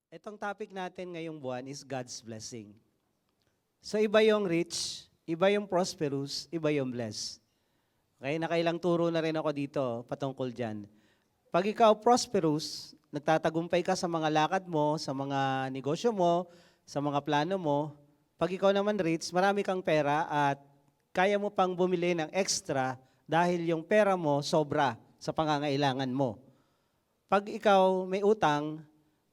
Itong topic natin ngayong buwan is God's blessing. So iba yung rich, iba yung prosperous, iba yung blessed. Okay, nakailang turo na rin ako dito patungkol dyan. Pag ikaw prosperous, nagtatagumpay ka sa mga lakad mo, sa mga negosyo mo, sa mga plano mo. Pag ikaw naman rich, marami kang pera at kaya mo pang bumili ng extra dahil yung pera mo sobra sa pangangailangan mo. Pag ikaw may utang,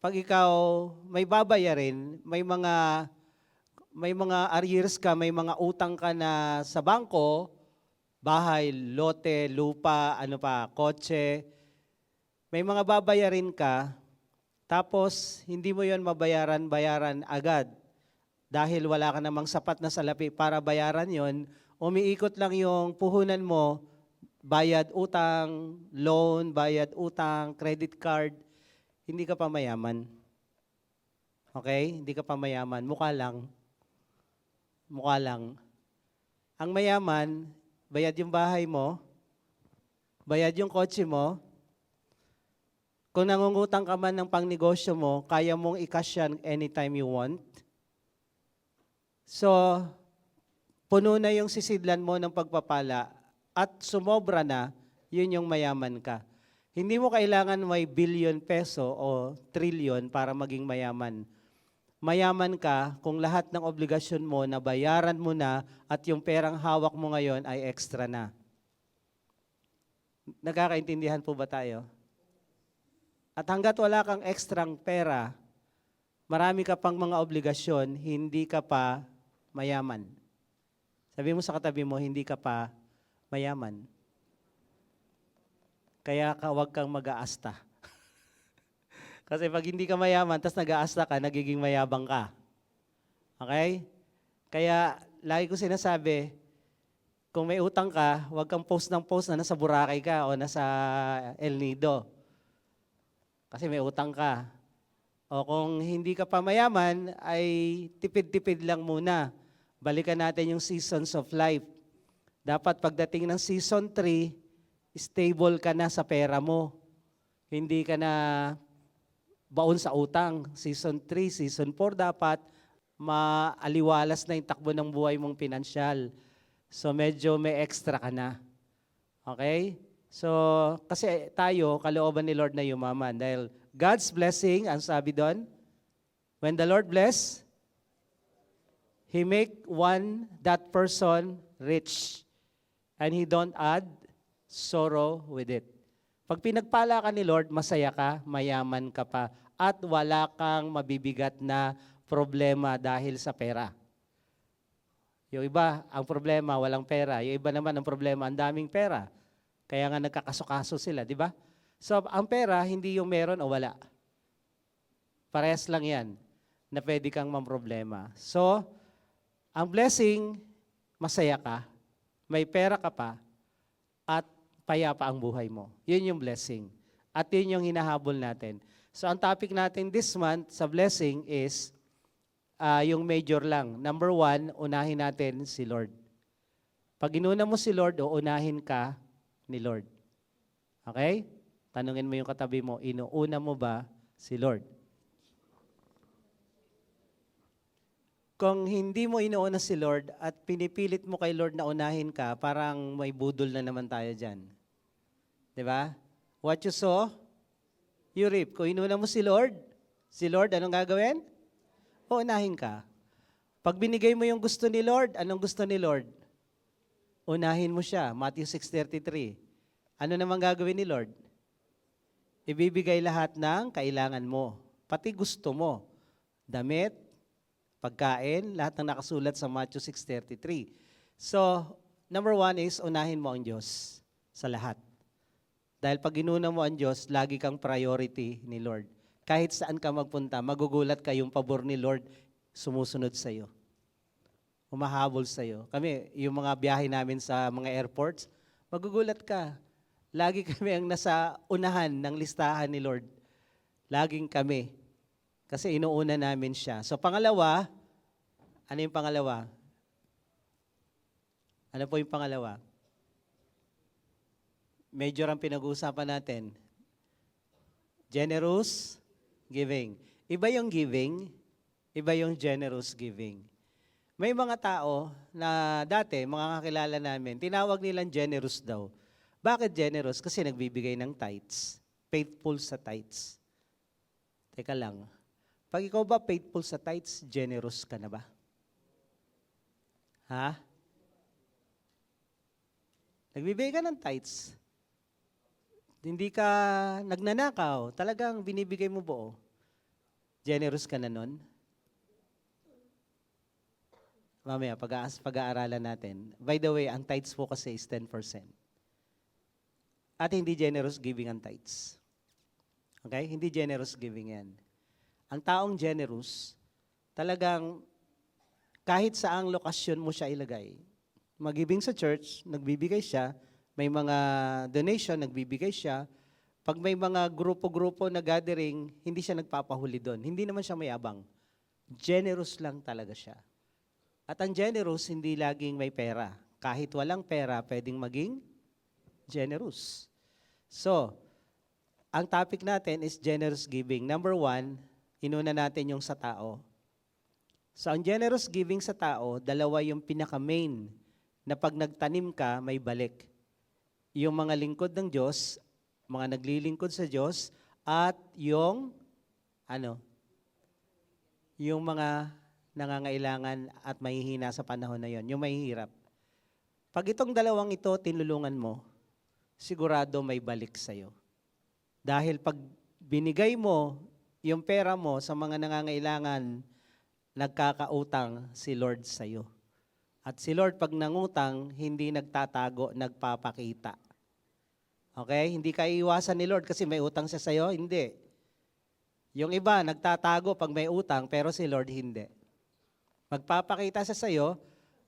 pag ikaw may babayarin, may mga arrears ka, may mga utang ka na sa bangko, bahay, lote, lupa, ano pa, kotse, may mga babayarin ka, tapos hindi mo yon bayaran agad dahil wala ka namang sapat na salapi para bayaran yon, umiikot lang yung puhunan mo, bayad utang, loan, bayad utang, credit card, hindi ka pa mayaman. Okay? Hindi ka pa mayaman. Mukha lang. Mukha lang. Ang mayaman, bayad yung bahay mo, bayad yung kotse mo. Kung nangungutang ka man ng pangnegosyo mo, kaya mong i-cash yan anytime you want. So, puno na yung sisidlan mo ng pagpapala at sumobra na, yun yung mayaman ka. Hindi mo kailangan may billion peso o trillion para maging mayaman. Mayaman ka kung lahat ng obligasyon mo na bayaran mo na at yung perang hawak mo ngayon ay extra na. Nagkakaintindihan po ba tayo? At hanggat wala kang ekstrang pera, marami ka pang mga obligasyon, hindi ka pa mayaman. Sabi mo sa katabi mo, hindi ka pa mayaman. Kaya huwag kang mag-aasta. Kasi pag hindi ka mayaman, tapos nag-aasta ka, nagiging mayabang ka. Okay? Kaya lagi ko sinasabi, kung may utang ka, huwag kang post ng post na nasa Boracay ka o nasa El Nido. Kasi may utang ka. O kung hindi ka pa mayaman, ay tipid-tipid lang muna. Balikan natin yung seasons of life. Dapat pagdating ng season 3, stable ka na sa pera mo. Hindi ka na baon sa utang. Season 3, season 4 dapat maaliwalas na yung takbo ng buhay mong pinansyal. So medyo may extra ka na. Okay? So kasi tayo, kalooban ni Lord na yumaman. Dahil God's blessing, ang sabi doon, when the Lord bless, He make that person rich. And He don't add sorrow with it. Pag pinagpala ka ni Lord, masaya ka, mayaman ka pa, at wala kang mabibigat na problema dahil sa pera. Yung iba, ang problema, walang pera. Yung iba naman, ang problema, ang daming pera. Kaya nga nagkakaso-kaso sila, di ba? So, ang pera, hindi yung meron o wala. Parehas lang yan na pwede kang mamproblema. So, ang blessing, masaya ka, may pera ka pa, at payapa ang buhay mo. Yun yung blessing. At yun yung hinahabol natin. So, ang topic natin this month sa blessing is yung major lang. Number 1, unahin natin si Lord. Pag inuna mo si Lord, unahin ka ni Lord. Okay? Tanungin mo yung katabi mo, inuuna mo ba si Lord? Kung hindi mo inuuna si Lord at pinipilit mo kay Lord na unahin ka, parang may budol na naman tayo dyan. Diba? What you sow, you reap. Kung inuna mo si Lord, anong gagawin? Unahin ka. Pag binigay mo yung gusto ni Lord, anong gusto ni Lord? Unahin mo siya. Matthew 6:33. Ano naman gagawin ni Lord? Ibibigay lahat ng kailangan mo. Pati gusto mo. Damit, pagkain, lahat ng nakasulat sa Matthew 6:33. So, number 1 is unahin mo ang Diyos sa lahat. Dahil pag inuna mo ang Diyos, lagi kang priority ni Lord. Kahit saan ka magpunta, magugulat ka yung pabor ni Lord sumusunod sa iyo. Humahabol sa iyo. Kami, yung mga biyahe namin sa mga airports, magugulat ka. Lagi kami ang nasa unahan ng listahan ni Lord. Laging kami. Kasi inuuna namin siya. So pangalawa, ano yung pangalawa? Ano po yung pangalawa? Major ang pinag-uusapan natin. Generous giving. Iba yung giving, iba yung generous giving. May mga tao na dati, mga kakilala namin, tinawag nilang generous daw. Bakit generous? Kasi nagbibigay ng tithes. Faithful sa tithes. Teka lang, pag ikaw ba faithful sa tithes, generous ka na ba? Ha? Nagbibigay ka ng tithes. Hindi ka nagnanakaw, talagang binibigay mo buo. Generous ka na nun? Mamaya, pag-aaralan natin. By the way, ang tithes po kasi is 10%. At hindi generous giving ang tithes. Okay? Hindi generous giving yan. Ang taong generous, talagang kahit saang lokasyon mo siya ilagay. Mag-giving sa church, nagbibigay siya. May mga donation, nagbibigay siya. Pag may mga grupo-grupo na gathering, hindi siya nagpapahuli doon. Hindi naman siya mayabang. Generous lang talaga siya. At ang generous, hindi laging may pera. Kahit walang pera, pwedeng maging generous. So, ang topic natin is generous giving. Number 1, inuna natin yung sa tao. So, ang generous giving sa tao, dalawa yung pinaka-main na pag nagtanim ka, may balik. Yung mga lingkod ng Diyos, mga naglilingkod sa Diyos, at yung mga nangangailangan at mahihina sa panahon na yon, yung mahihirap. Pag itong dalawang ito, tinulungan mo, sigurado may balik sa'yo. Dahil pag binigay mo yung pera mo sa mga nangangailangan, nagkakautang si Lord sa'yo. At si Lord pag nangutang, hindi nagtatago, nagpapakita. Okay? Hindi ka iiwasan ni Lord kasi may utang siya sa'yo? Hindi. Yung iba, nagtatago pag may utang, pero si Lord hindi. Magpapakita siya sa'yo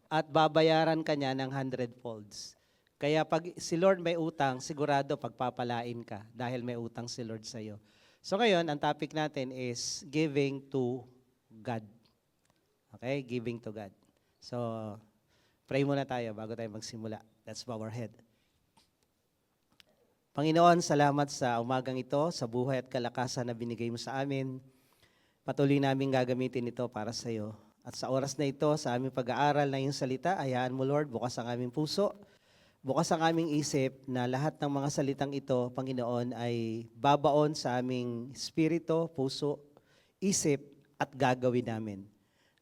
at babayaran ka niya ng 100 folds. Kaya pag si Lord may utang, sigurado pagpapalain ka dahil may utang si Lord sa'yo. So ngayon, ang topic natin is giving to God. Okay? Giving to God. So, pray muna tayo bago tayo magsimula. Let's bow our head. Panginoon, salamat sa umagang ito, sa buhay at kalakasan na binigay mo sa amin. Patuloy namin gagamitin ito para sa iyo. At sa oras na ito, sa aming pag-aaral na iyong salita, hayaan mo, Lord, bukas ang aming puso, bukas ang aming isip na lahat ng mga salitang ito, Panginoon, ay babaon sa aming spirito, puso, isip at gagawin namin.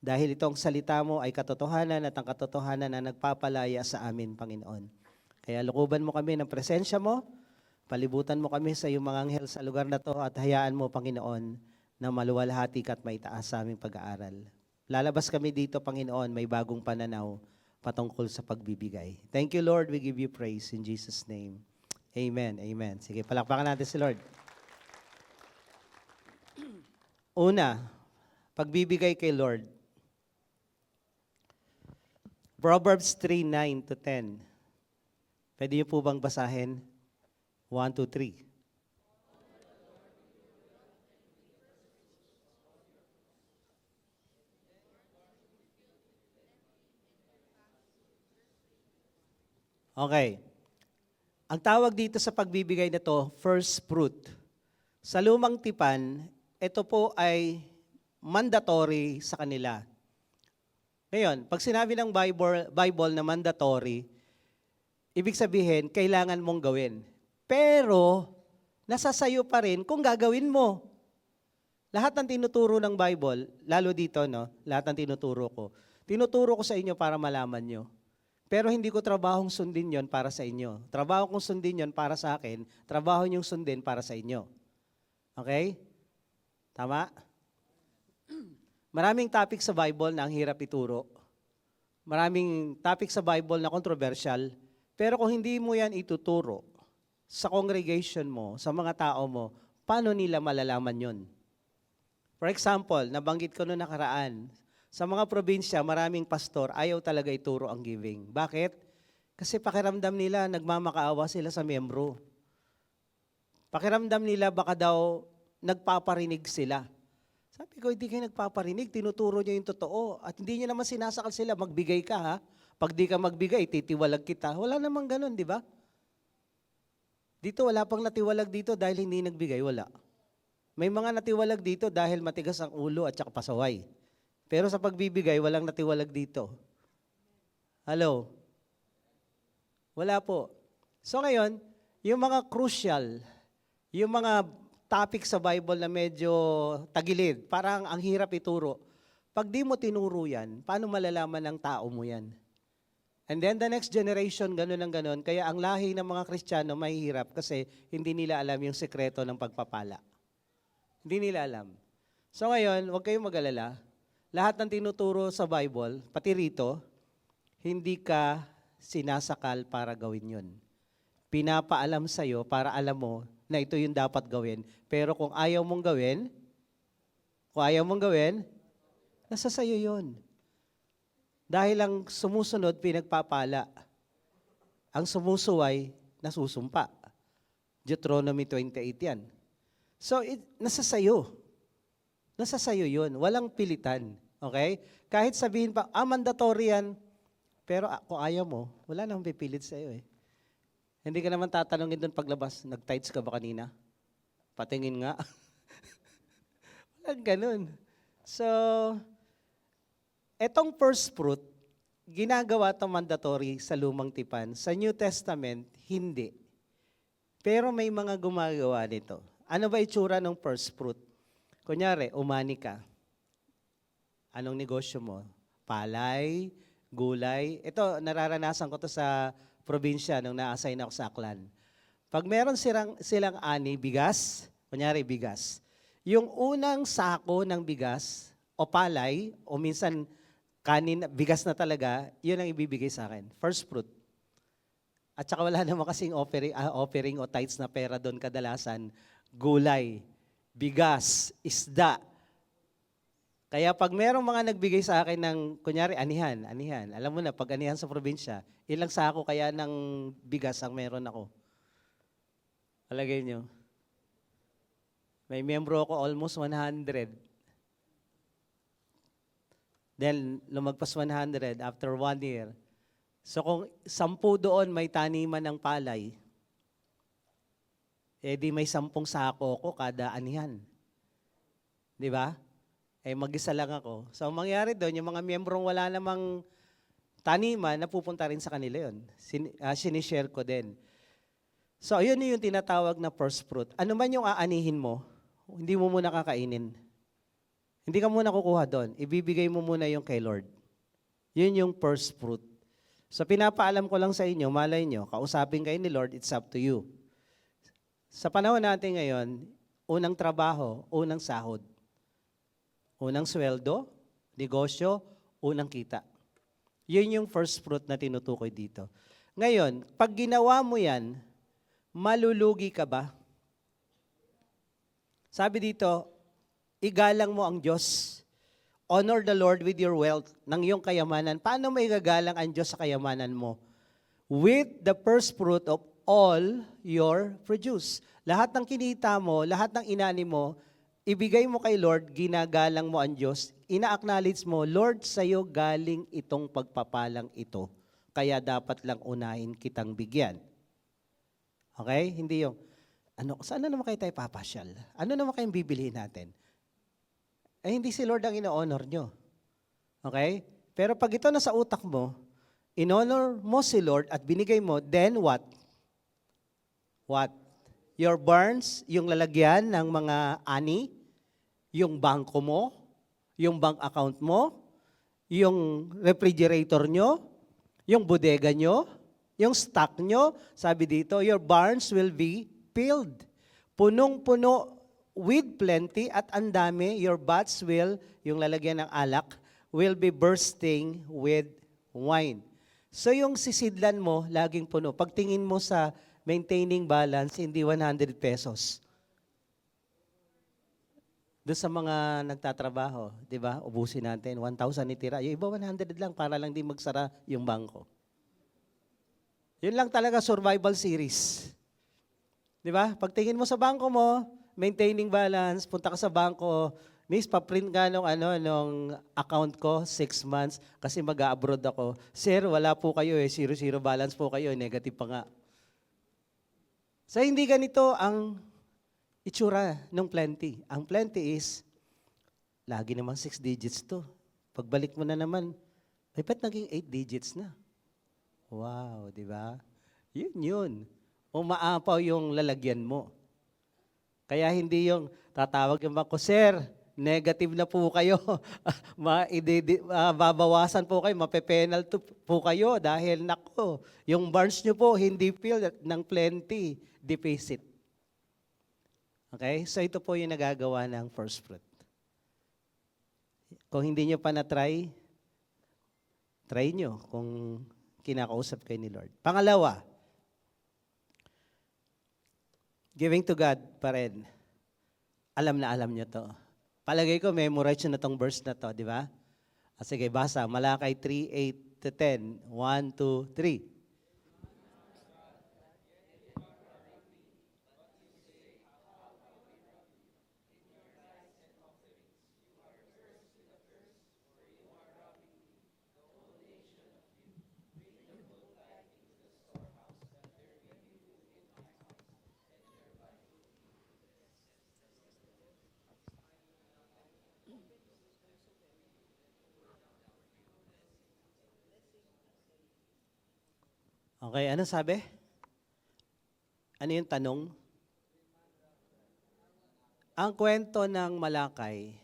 Dahil itong salita mo ay katotohanan at ang katotohanan na nagpapalaya sa amin, Panginoon. Kaya lukuban mo kami ng presensya mo, palibutan mo kami sa iyong mga anghel sa lugar na to at hayaan mo, Panginoon, na maluwalhati ka at maitaas sa aming pag-aaral. Lalabas kami dito, Panginoon, may bagong pananaw patungkol sa pagbibigay. Thank you, Lord. We give you praise in Jesus' name. Amen. Amen. Sige, palakpakan natin si Lord. Una, pagbibigay kay Lord. Proverbs 3:9-10. Pwede niyo po bang basahin? 1, 2, 3. Okay. Ang tawag dito sa pagbibigay na to, first fruit. Sa lumang tipan, ito po ay mandatory sa kanila. Ngayon, pag sinabi ng Bible na mandatory, ibig sabihin, kailangan mong gawin. Pero, nasa sayo pa rin kung gagawin mo. Lahat ng tinuturo ng Bible, lalo dito, no, lahat ng tinuturo ko sa inyo para malaman nyo. Pero hindi ko trabahong sundin yon para sa inyo. Trabaho kong sundin yon para sa akin, trabaho niyong sundin para sa inyo. Okay? Tama? Maraming topic sa Bible na ang hirap ituro. Maraming topic sa Bible na controversial. Pero kung hindi mo yan ituturo sa congregation mo, sa mga tao mo, paano nila malalaman yon? For example, nabanggit ko noong nakaraan, sa mga probinsya, maraming pastor, ayaw talaga ituro ang giving. Bakit? Kasi pakiramdam nila, nagmamakaawa sila sa miyembro. Pakiramdam nila, baka daw nagpaparinig sila. Sabi ko, hindi kayo nagpaparinig, tinuturo nyo yung totoo. At hindi nyo naman sinasakal sila, magbigay ka ha. Pag di ka magbigay, titiwalag kita. Wala namang ganun, di ba? Dito, wala pang natiwalag dito dahil hindi nagbigay, wala. May mga natiwalag dito dahil matigas ang ulo at saka pasaway. Pero sa pagbibigay, walang natiwalag dito. Hello? Wala po. So ngayon, yung mga crucial, yung mga topic sa Bible na medyo tagilid, parang ang hirap ituro. Pag di mo tinuro yan, paano malalaman ng tao mo yan? And then the next generation, ganun ang ganun. Kaya ang lahi ng mga Kristiyano mahihirap kasi hindi nila alam yung sekreto ng pagpapala. Hindi nila alam. So ngayon, huwag kayong mag-alala. Lahat ng tinuturo sa Bible, pati rito, hindi ka sinasakal para gawin yun. Pinapaalam sa'yo para alam mo na ito yung dapat gawin. Pero kung ayaw mong gawin, nasa sa'yo yun. Dahil ang sumusunod, pinagpapala. Ang sumusuway, nasusumpa. Deuteronomy 28 yan. So, nasa sayo. Nasa sayo yun. Walang pilitan. Okay? Kahit sabihin pa, mandatory yan. Pero kung ayaw mo, wala nang pipilit sa'yo eh. Hindi ka naman tatanungin doon paglabas, nag-tights ka ba kanina? Patingin nga. Walang ganun. So, etong first fruit, ginagawa itong mandatory sa lumang tipan. Sa New Testament, hindi. Pero may mga gumagawa nito. Ano ba itsura ng first fruit? Kunyari, umani ka. Anong negosyo mo? Palay, gulay. Ito, nararanasan ko to sa probinsya nung na-assign ako sa Aklan. Pag meron silang ani, bigas, kunyari bigas, yung unang sako ng bigas o palay, o minsan kanin, bigas na talaga, yun ang ibibigay sa akin. First fruit. At saka wala naman kasing offering o tithes na pera doon kadalasan. Gulay, bigas, isda. Kaya pag merong mga nagbigay sa akin ng, kunyari, anihan. Alam mo na, pag anihan sa probinsya, ilang sako kaya ng bigas ang meron ako. Alagay nyo. May miyembro ako almost 100. Then, lumagpas 100 after 1 year. So kung 10 doon may taniman ng palay, di may 10 sako ko kada anihan. Di ba? Mag-isa lang ako. So ang mangyari doon, yung mga miyembrong wala namang taniman, napupunta rin sa kanila yun. Sinishare ko din. So yun yung tinatawag na first fruit. Ano man yung aanihin mo, hindi mo muna kakainin. Hindi ka muna kukuha doon. Ibibigay mo muna yung kay Lord. Yun yung first fruit. So pinapaalam ko lang sa inyo, malay nyo, kausapin kayo ni Lord, it's up to you. Sa panahon natin ngayon, unang trabaho, unang sahod. Unang sweldo, negosyo, unang kita. Yun yung first fruit na tinutukoy dito. Ngayon, pag ginawa mo yan, malulugi ka ba? Sabi dito, igalang mo ang Diyos. Honor the Lord with your wealth, ng iyong kayamanan. Paano mo igagalang ang Diyos sa kayamanan mo? With the first fruit of all your produce. Lahat ng kinita mo, lahat ng inani mo, ibigay mo kay Lord, ginagalang mo ang Diyos, ina-acknowledge mo, Lord, sa'yo galing itong pagpapalang ito, kaya dapat lang unahin kitang bigyan. Okay? Hindi yung, saan na naman kayo tayo papasyal? Ano naman kayong bibilihin natin? Hindi si Lord ang ino-honor nyo. Okay? Pero pag ito nasa utak mo, in-honor mo si Lord at binigay mo, then what? What? Your barns, yung lalagyan ng mga ani, yung bangko mo, yung bank account mo, yung refrigerator nyo, yung bodega nyo, yung stock nyo, sabi dito, your barns will be filled. Punong-puno with plenty at ang dami, your vats will, yung lalagyan ng alak, will be bursting with wine. So yung sisidlan mo, laging puno. Pagtingin mo sa maintaining balance, hindi 100 pesos. Doon sa mga nagtatrabaho, di ba, ubusin natin, 1,000 itira. Yung iba 100 lang para lang di magsara yung bangko. Yun lang talaga survival series. Di ba? Pagtingin mo sa bangko mo, maintaining balance, punta ka sa bangko, miss, paprint ka nung account ko, 6 months, kasi mag-abroad ako. Sir, wala po kayo zero balance po kayo, negative pa nga. So hindi ganito ang itsura ng plenty. Ang plenty is, lagi namang 6 digits to. Pagbalik mo na naman, ay ba't naging 8 digits na? Wow, di ba? Yun. Umaapaw yung lalagyan mo. Kaya hindi yung tatawag yung bangko, Sir, negative na po kayo. Babawasan po kayo, mape-penalty po kayo dahil nako, yung barns nyo po hindi filled ng plenty deficit. Okay? So ito po yung nagagawa ng first fruit. Kung hindi nyo pa na-try, try nyo kung kinakausap kayo ni Lord. Pangalawa, giving to God pa rin. Alam na alam nyo to. Palagay ko, memorize nyo na tong verse na to, di ba? Sige, basa. Malakay 3:8-10. 1, 2, 3. Okay, ano sabi? Ano yung tanong? Ang kwento ng Malakay,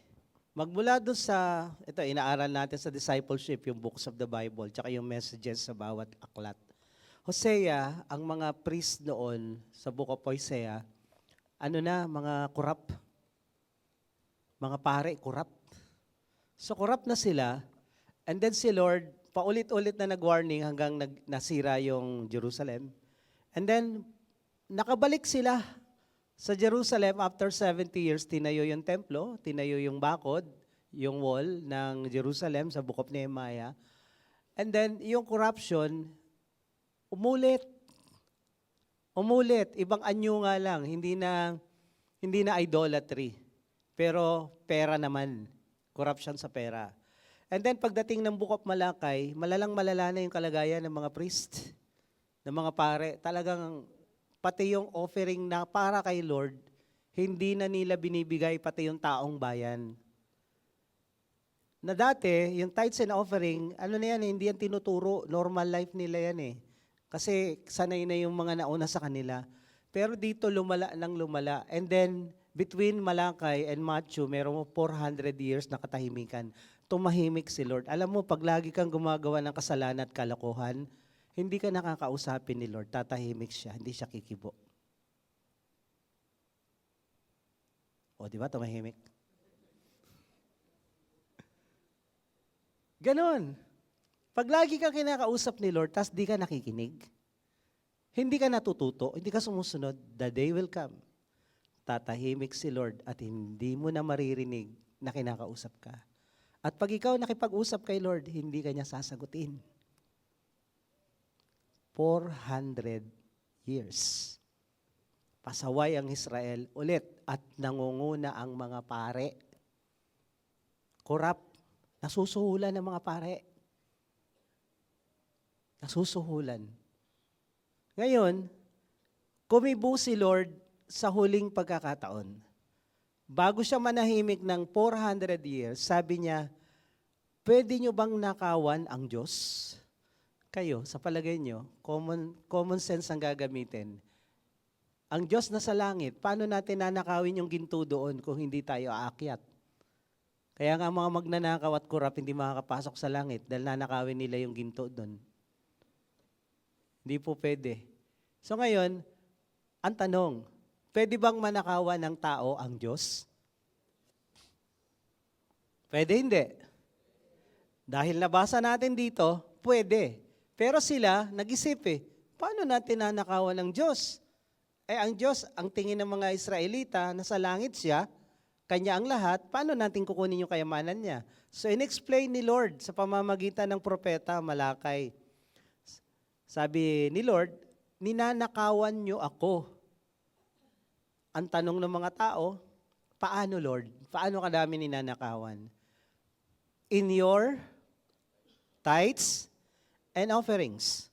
magmula doon sa, ito, inaaral natin sa discipleship, yung books of the Bible, tsaka yung messages sa bawat aklat. Hosea, ang mga priest noon sa book of Hosea, mga corrupt. Mga pare, corrupt. So corrupt na sila, and then si Lord, paulit-ulit na nag-warning hanggang nasira yung Jerusalem. And then, nakabalik sila sa Jerusalem after 70 years, tinayo yung templo, tinayo yung bakod, yung wall ng Jerusalem sa Book of Nehemiah. And then, yung corruption, umulit. Ibang anyo nga lang, hindi na idolatry. Pero pera naman, corruption sa pera. And then pagdating ng Book of Malakay, malalang-malala na yung kalagayan ng mga priest, ng mga pare. Talagang pati yung offering na para kay Lord, hindi na nila binibigay pati yung taong bayan. Na dati, yung tithes and offering, hindi yan tinuturo, normal life nila yan eh. Kasi sanay na yung mga nauna sa kanila. Pero dito lumala. And then, between Malakay and Matthew, merong 400 years na katahimikan. Tumahimik si Lord. Alam mo, pag lagi kang gumagawa ng kasalanan at kalokohan, hindi ka nakakausapin ni Lord. Tatahimik siya, hindi siya kikibo. O, di ba? Tumahimik. Ganon. Pag lagi kang kinakausap ni Lord, tas di ka nakikinig, hindi ka natututo, hindi ka sumusunod, the day will come. Tatahimik si Lord at hindi mo na maririnig na kinakausap ka. At pag ikaw nakipag-usap kay Lord, hindi ka niya sasagutin. 400 years. Pasaway ang Israel ulit at nangunguna ang mga pare. Corrupt. Nasusuhulan ng mga pare. Nasusuhulan. Ngayon, kumibo si Lord sa huling pagkakataon. Bago siya manahimik ng 400 years, sabi niya, pwede nyo bang nakawan ang Diyos? Kayo, sa palagay nyo, common sense ang gagamitin. Ang Diyos na sa langit, paano natin nanakawin yung ginto doon kung hindi tayo aakyat? Kaya nga mga magnanakaw at kurap hindi makakapasok sa langit dahil nanakawin nila yung ginto doon. Hindi po pwede. So ngayon, ang tanong, pwede bang manakawan ng tao ang Diyos? Pwede hindi. Dahil nabasa natin dito, pwede. Pero sila, nag-isip paano natin nanakawan ng Diyos? Ang Diyos, ang tingin ng mga Israelita, nasa langit siya, Kanya ang lahat, paano natin kukunin yung kayamanan niya? So in-explain ni Lord sa pamamagitan ng propeta Malakay. Sabi ni Lord, ninanakawan niyo ako. Ang tanong ng mga tao, paano Lord? Paano kadami ninanakawan? In your tithes and offerings.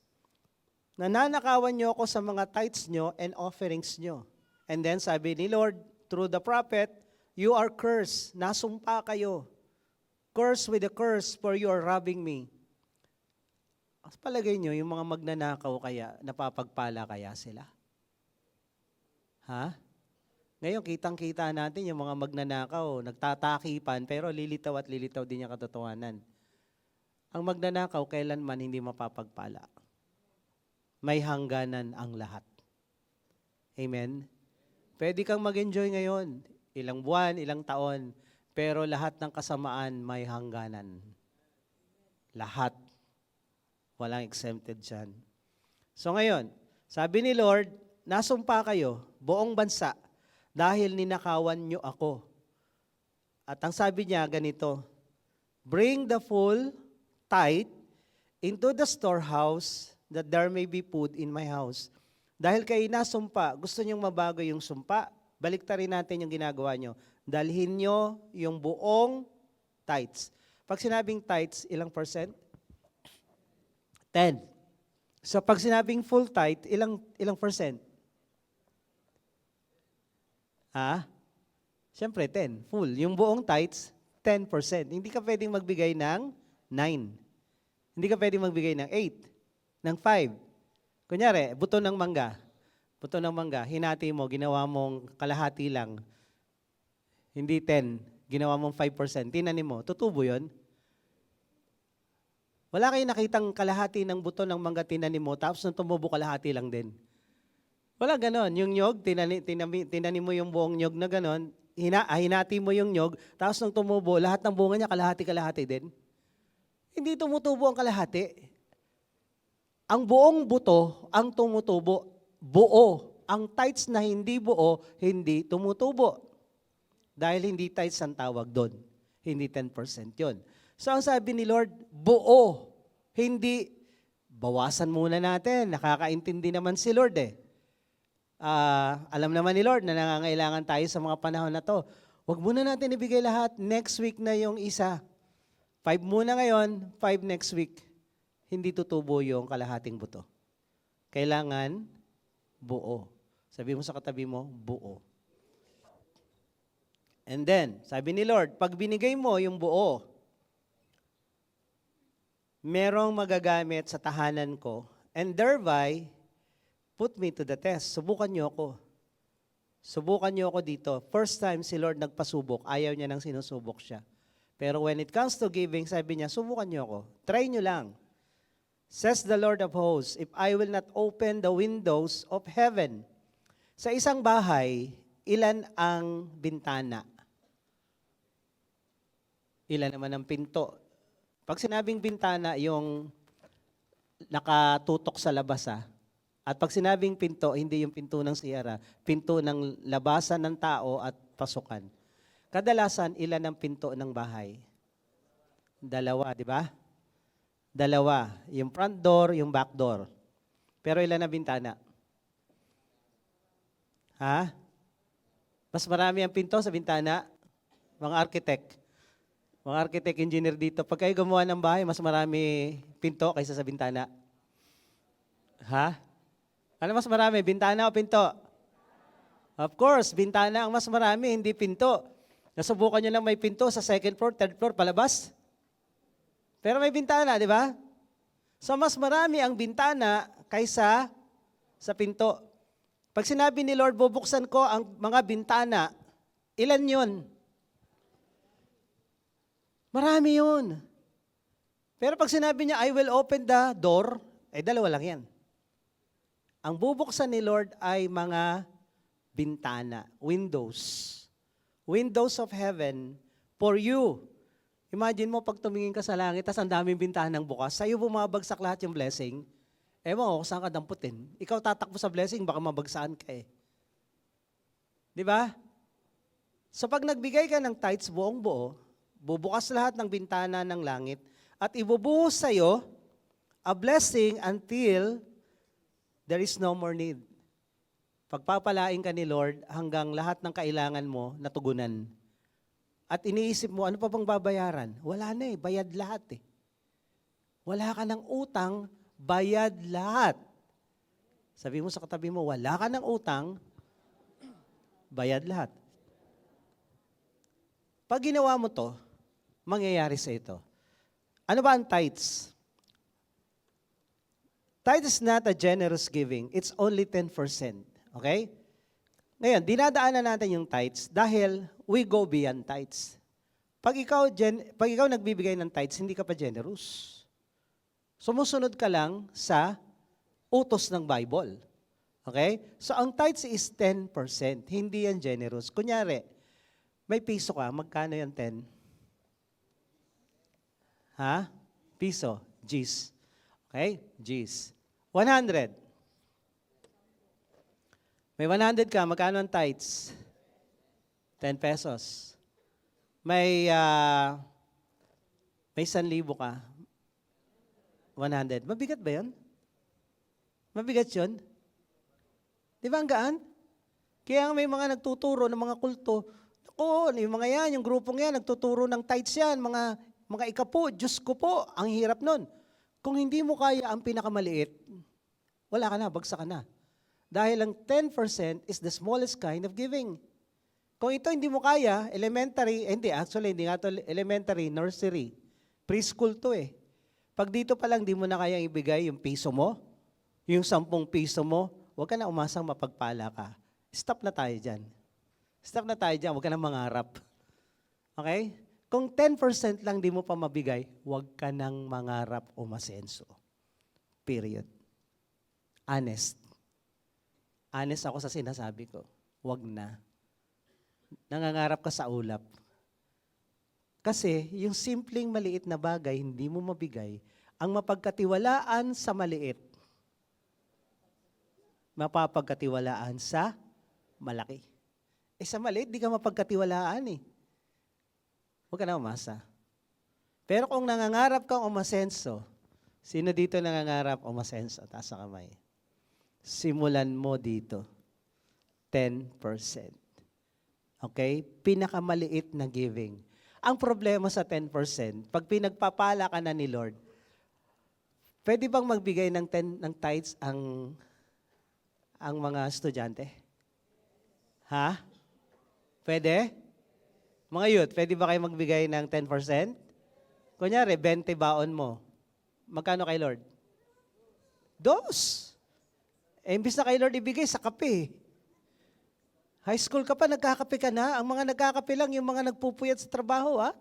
Nananakawan niyo ako sa mga tithes niyo and offerings niyo. And then sabi ni Lord, through the prophet, you are cursed. Nasumpa kayo. Cursed with a curse for you are robbing me. Palagay nyo, yung mga magnanakaw kaya, napapagpala kaya sila? Ha? Ngayon, kitang-kita natin yung mga magnanakaw, nagtatakipan, pero lilitaw at lilitaw din yung katotohanan. Ang magnanakaw, kailanman hindi mapapagpala. May hangganan ang lahat. Amen? Pwede kang mag-enjoy ngayon, ilang buwan, ilang taon, pero lahat ng kasamaan may hangganan. Lahat. Walang exempted dyan. So ngayon, sabi ni Lord, nasumpa kayo, buong bansa, dahil ninakawan nyo ako. At ang sabi niya, ganito, bring the full tithe into the storehouse, that there may be food in my house. Dahil kayo nasumpa, gusto nyong mabago yung sumpa, baliktarin natin yung ginagawa nyo. Dalhin nyo yung buong tithes. Pag sinabing tithes, ilang percent? 10. So pag sinabing full tithe, ilang percent? Siyempre 10. Full. Yung buong tithes, 10%. Hindi ka pwedeng magbigay ng 9. Hindi ka pwedeng magbigay ng 8, ng 5. Kunyari, buto ng mangga. Buto ng mangga, hinati mo, ginawa mong kalahati lang. Hindi 10, ginawa mong 5%. Tinanim mo, tutubo yun? Wala kayong nakitang kalahati ng buto ng mangga tinanim mo, tapos nung tumubo kalahati lang din. Wala ganon. Yung nyog, tinanim mo yung buong nyog na ganon, hinati mo yung nyog, tapos nung tumubo, lahat ng bunga niya kalahati-kalahati din. Hindi tumutubo ang kalahati. Ang buong buto, ang tumutubo, buo. Ang tithes na hindi buo, hindi tumutubo. Dahil hindi tithes ang tawag doon. Hindi 10% yun. So ang sabi ni Lord, buo. Hindi, bawasan muna natin. Nakakaintindi naman si Lord eh. Alam naman ni Lord na nangangailangan tayo sa mga panahon na to. Huwag muna natin ibigay lahat. Next week na yung isa. 5 muna ngayon, 5 next week. Hindi tutubo yung kalahating buto. Kailangan buo. Sabi mo sa katabi mo, buo. And then, sabi ni Lord, pag binigay mo yung buo, merong magagamit sa tahanan ko, and thereby, put me to the test. Subukan niyo ako. Subukan niyo ako dito. First time si Lord nagpasubok, ayaw niya nang sinusubok siya. Pero when it comes to giving, sabi niya, subukan niyo ako. Try niyo lang. Says the Lord of hosts, if I will not open the windows of heaven. Sa isang bahay, ilan ang bintana? Ilan naman ang pinto? Pag sinabing bintana, yung nakatutok sa labas At pag sinabing pinto, hindi yung pinto ng siyara, pinto ng labasan ng tao at pasukan. Kadalasan, ilan ang pinto ng bahay? 2, di ba? 2. Yung front door, yung back door. Pero ilan ang bintana? Mas marami ang pinto sa bintana? Mga architect. Mga architect, engineer dito. Pag kayo gumawa ng bahay, mas marami pinto kaysa sa bintana. Ano mas marami? Bintana o pinto? Of course, bintana ang mas marami, hindi pinto. Nasubukan nyo lang may pinto sa second floor, third floor, palabas. Pero may bintana, di ba? So mas marami ang bintana kaysa sa pinto. Pag sinabi ni Lord, bubuksan ko ang mga bintana, ilan yun? Marami yun. Pero pag sinabi niya, I will open the door, 2 lang yan. Ang bubuksan ni Lord ay mga bintana, windows. Windows of heaven for you. Imagine mo pag tumingin ka sa langit, tas ang daming bintanang bukas, sa'yo bumabagsak lahat yung blessing. Ewan ko, saan ka damputin? Ikaw tatakbo sa blessing, baka mabagsaan ka eh. Di ba? So pag nagbigay ka ng tithes buong buo, bubukas lahat ng bintana ng langit, at ibubuhos sa'yo a blessing until there is no more need. Pagpapalain ka ni Lord hanggang lahat ng kailangan mo natugunan. At iniisip mo, ano pa bang babayaran? Wala na bayad lahat Wala ka ng utang, bayad lahat. Sabi mo sa katabi mo, wala ka ng utang, bayad lahat. Pag ginawa mo to, mangyayari sa ito. Ano ba ang tithes? Tithes is not a generous giving. It's only 10%. Okay? Ngayon, dinadaanan natin yung tithes dahil we go beyond tithes. Pag ikaw nagbibigay ng tithes, hindi ka pa generous. Sumusunod ka lang sa utos ng Bible. Okay? So, ang tithes is 10%. Hindi yan generous. Kunyari, may piso ka, magkano yan 10? Ha? Piso. G's. Okay? G's. 100. May 100 ka, magkano ang tithes? 10 pesos. May 1,000 ka, 100. Mabigat ba yun? Mabigat yun? Di ba ang gaan? Kaya may mga nagtuturo ng mga kulto, yung mga yan, yung grupong yan, nagtuturo ng tithes yan, mga ikapo, Diyos ko po, ang hirap nun. Kung hindi mo kaya ang pinakamaliit, wala ka na, bagsak ka na. Dahil ang 10% is the smallest kind of giving. Kung ito hindi mo kaya, elementary, hindi nga to elementary, nursery, preschool to eh. Pag dito pa lang di mo na kaya ibigay yung piso mo, yung 10 piso mo, huwag ka na umasang mapagpala ka. Stop na tayo dyan. Stop na tayo dyan, huwag ka na mangarap. Okay? Kung 10% lang di mo pa mabigay, huwag ka nang mangarap o masenso. Period. Honest. Honest ako sa sinasabi ko. Huwag na. Nangangarap ka sa ulap. Kasi yung simpleng maliit na bagay, hindi mo mabigay, ang mapagkatiwalaan sa maliit, mapapagkatiwalaan sa malaki. Sa maliit, di ka mapagkatiwalaan eh. Huwag ka na umasa. Pero kung nangangarap kang umasenso, sino dito nangangarap umasenso? Taas ang kamay. Simulan mo dito. 10%. Okay? Pinakamaliit na giving. Ang problema sa 10%, pag pinagpapala ka na ni Lord, pwede bang magbigay ng tithes ang mga estudyante? Ha? Pwede? Mga youth, pwede ba kayo magbigay ng 10%? Kunyari, 20 baon mo. Magkano kay Lord? 2. Imbis na kay Lord ibigay sa kape. High school ka pa, nagkakape ka na. Ang mga nagkakape lang, yung mga nagpupuyat sa trabaho, ha?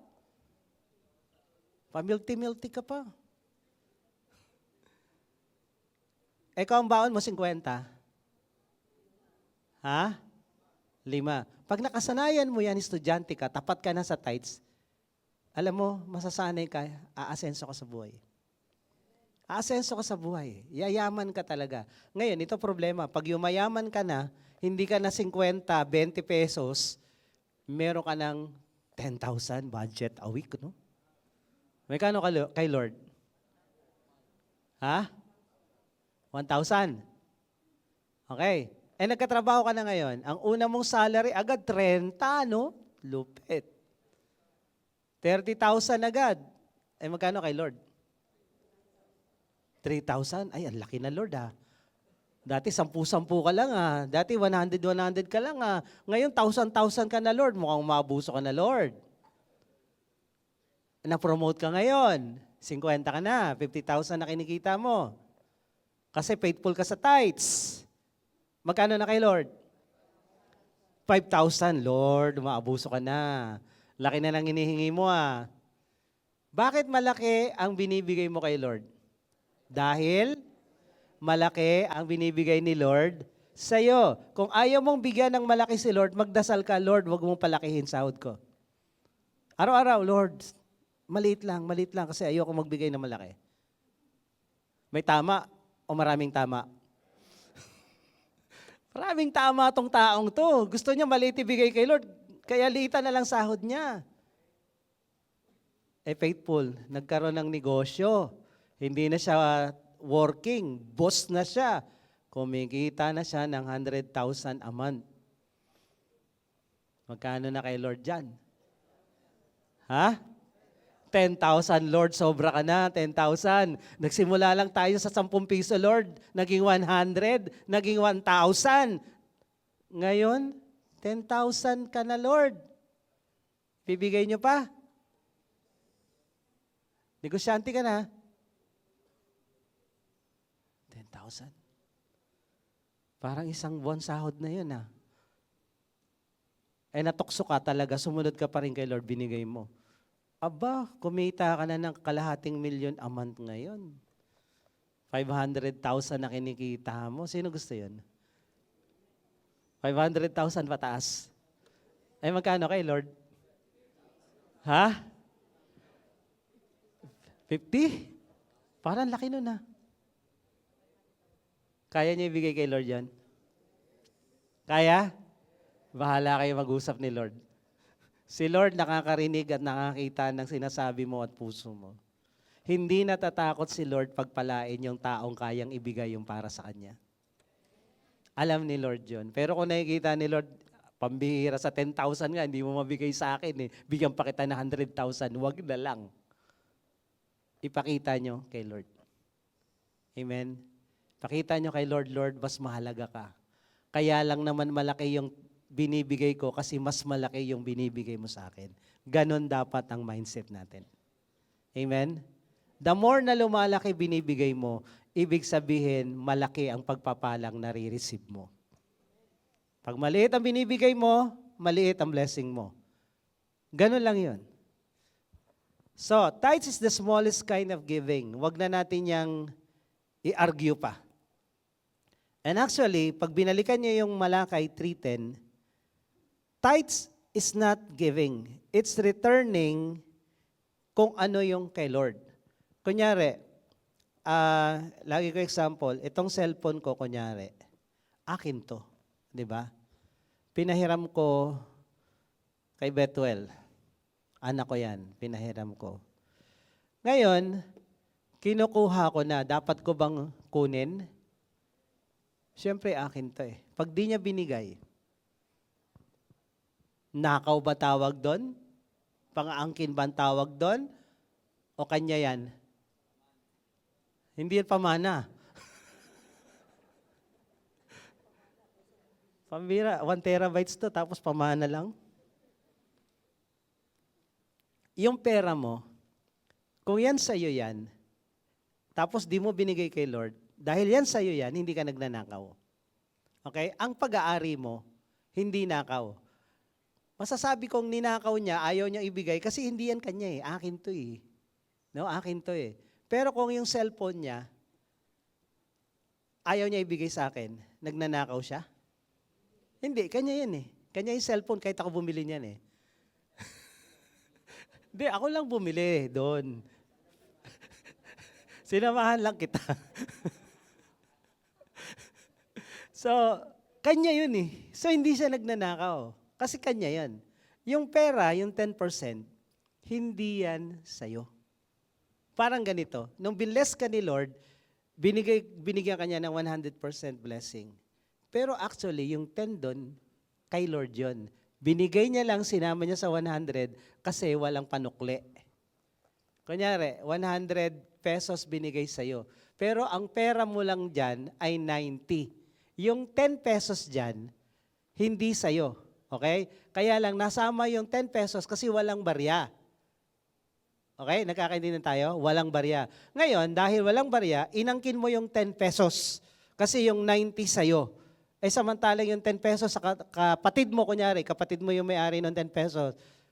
Pamilti-milti ka pa. Ikaw ang baon mo, 50. Ha? 5. Pag nakasanayan mo yan, estudyante ka, tapat ka na sa tithes, alam mo, masasanay ka, aasenso ka sa buhay. Aasenso ka sa buhay. Yayaman ka talaga. Ngayon, ito problema. Pag yumayaman ka na, hindi ka na 50, 20 pesos, meron ka ng 10,000 budget a week, no? May kano kay Lord? Ha? 1,000? Okay. Nagkatrabaho ka na ngayon. Ang una mong salary, agad 30, no? Lupit. 30,000 agad. Magkano kay Lord? 3,000? Ay, ang laki na Lord, ha? Dati 10 ka lang, ha? Dati 100 ka lang, ha? Ngayon, 1,000 ka na, Lord. Mukhang maabuso ka na, Lord. Na-promote ka ngayon. 50 ka na. 50,000 na kinikita mo. Kasi faithful ka sa tithes. Magkano na kay Lord? 5,000. Lord, umaabuso ka na. Laki na lang hinihingi mo, ha? Bakit malaki ang binibigay mo kay Lord? Dahil malaki ang binibigay ni Lord sa'yo. Kung ayaw mong bigyan ng malaki si Lord, magdasal ka, Lord, wag mong palakihin sahod ko. Araw-araw, Lord, maliit lang kasi ayoko magbigay ng malaki. May tama o maraming tama? Maraming tama tong taong to. Gusto niya maliit ibigay kay Lord, kaya liitan na lang sahod niya. Faithful, nagkaroon ng negosyo. Hindi na siya working, boss na siya. Kumikita na siya ng 100,000 a month. Magkano na kay Lord dyan? Ha? 10,000, Lord, sobra ka na, 10,000. Nagsimula lang tayo sa 10 piso, Lord. Naging 100, naging 1,000. Ngayon, 10,000 ka na, Lord. Bibigay nyo pa? Negosyante ka na? 10,000. Parang isang buwan sahod na yun ah. Eh natukso ka talaga, sumunod ka pa rin kay Lord, binigay mo. Aba, kumita ka na ng $250,000 a month ngayon. 500,000 na kinikita mo. Sino gusto yun? 500,000 pataas. Ay magkano kay Lord? Ha? 50? Parang laki nun ah. Kaya niya ibigay kay Lord yan? Kaya? Bahala kayo mag-usap ni Lord. Si Lord nakakarinig at nakakita ng sinasabi mo at puso mo. Hindi natatakot si Lord pagpalain yung taong kayang ibigay yung para sa Kanya. Alam ni Lord yun. Pero kung nakikita ni Lord, pambihira sa 10,000 nga, hindi mo mabigay sa akin eh. Bigyan pa kita na 100,000, wag na lang. Ipakita nyo kay Lord. Amen? Pakita nyo kay Lord, Lord, mas mahalaga ka. Kaya lang naman malaki yung binibigay ko kasi mas malaki yung binibigay mo sa akin. Ganon dapat ang mindset natin. Amen? The more na lumalaki binibigay mo, ibig sabihin malaki ang pagpapalang nare-receive mo. Pag maliit ang binibigay mo, maliit ang blessing mo. Ganon lang yun. So, tithes is the smallest kind of giving. Huwag na natin yang i-argue pa. And actually, pag binalikan niyo yung Malakay 3:10, tithes is not giving. It's returning kung ano yung kay Lord. Kunyari, lagi ko example, itong cellphone ko, kunyari, akin to. Di ba? Pinahiram ko kay Bethuel. Anak ko yan, pinahiram ko. Ngayon, kinukuha ko na, dapat ko bang kunin? Siyempre, akin to eh. Pag di niya binigay, nakaw ba tawag doon? Pang-aangkin ba ang tawag doon? O kanya yan? Hindi yan pamana. Pambira, 1 terabytes to, tapos pamana lang. Yung pera mo, kung yan sa'yo yan, tapos di mo binigay kay Lord, dahil yan sa'yo yan, hindi ka nagnanakaw. Okay? Ang pag-aari mo, hindi nakaw. Masasabi kong ninakaw niya, ayaw niya ibigay kasi hindi yan kanya eh. Akin to eh. No, akin to eh. Pero kung yung cellphone niya, ayaw niya ibigay sa akin, nagnanakaw siya? Hindi, kanya yan eh. Kanya yung cellphone kahit ako bumili niyan eh. Hindi, ako lang bumili doon. Sinamahan lang kita. So, kanya yun eh. So, hindi siya nagnanakaw. Kasi kanya yan. Yung pera, yung 10%, hindi yan sa'yo. Parang ganito. Nung binless ka ni Lord, binigyan ka niya ng 100% blessing. Pero actually, yung 10 doon, kay Lord yun. Binigay niya lang, sinama niya sa 100 kasi walang panukli. Kunyari, 100 pesos binigay sa'yo. Pero ang pera mo lang dyan ay 90. Yung 10 pesos dyan, hindi sa'yo. Okay? Kaya lang nasama yung 10 pesos kasi walang barya. Okay? Nagkakaintindihan tayo? Walang barya. Ngayon, dahil walang barya, inangkin mo yung 10 pesos kasi yung 90 sa'yo. Eh samantalang yung 10 pesos sa kapatid mo, kunyari, kapatid mo yung may-ari ng 10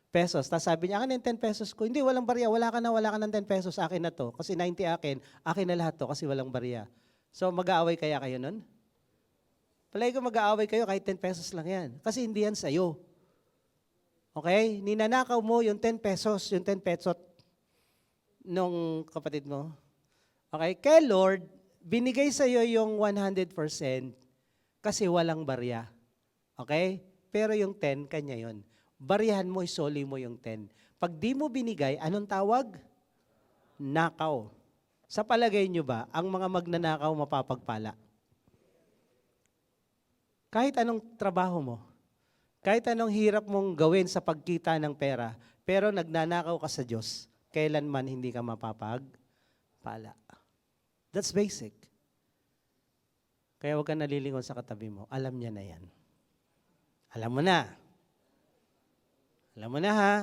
pesos. Tapos sabi niya, akin yung 10 pesos ko. Hindi, walang barya. Wala ka ng 10 pesos. Akin na to. Kasi 90 akin na lahat to kasi walang barya. So mag-aaway kaya kayo nun? Palagi ko mag-aaway kayo kahit 10 pesos lang yan. Kasi hindi yan sa'yo. Okay? Ninanakaw mo yung 10 pesos, yung 10 pesos nung kapatid mo. Okay? Kay Lord, binigay sa'yo yung 100% kasi walang barya. Okay? Pero yung 10, kanya yun. Baryahan mo, isoli mo yung 10. Pag di mo binigay, anong tawag? Nakaw. Sa palagay nyo ba, ang mga magnanakaw mapapagpala? Kahit anong trabaho mo, kahit anong hirap mong gawin sa pagkita ng pera, pero nagnanakaw ka sa Diyos, kailanman hindi ka mapapagpala. That's basic. Kaya huwag ka nalilingon sa katabi mo. Alam niya na yan. Alam mo na. Alam mo na ha.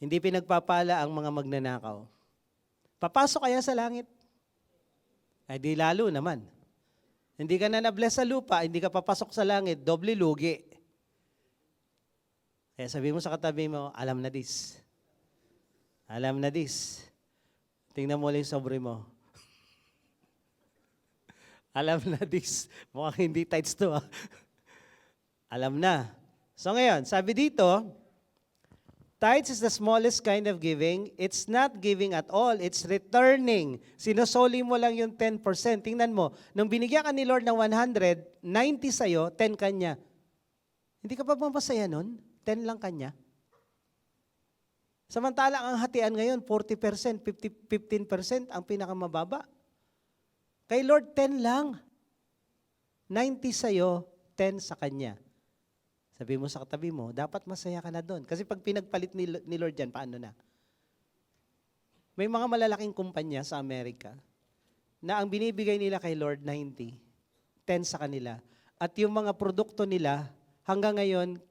Hindi pinagpapala ang mga magnanakaw. Papasok kaya sa langit? Ay di lalo naman. Hindi ka na na-bless sa lupa, hindi ka papasok sa langit, doble lugi. Kaya sabi mo sa katabi mo, alam na this. Alam na this. Tingnan mo ulit yung sobre mo. Alam na this. Mukhang hindi tights to. Alam na. So ngayon, sabi dito, tithes is the smallest kind of giving. It's not giving at all. It's returning. Sinusoli mo lang yung 10%. Tingnan mo, nung binigyan ka ni Lord ng 100, 90 sa'yo, 10 kanya. Hindi ka pa ba masaya nun? 10 lang kanya. Samantala, ang hatian ngayon, 40%, 15% ang pinakamababa. Kay Lord, 10 lang. 90 sa'yo, 10 sa kanya. Sabi mo sa katabi mo, dapat masaya ka na doon. Kasi pag pinagpalit ni Lord yan, paano na? May mga malalaking kumpanya sa Amerika na ang binibigay nila kay Lord, 90, 10 sa kanila. At yung mga produkto nila, hanggang ngayon,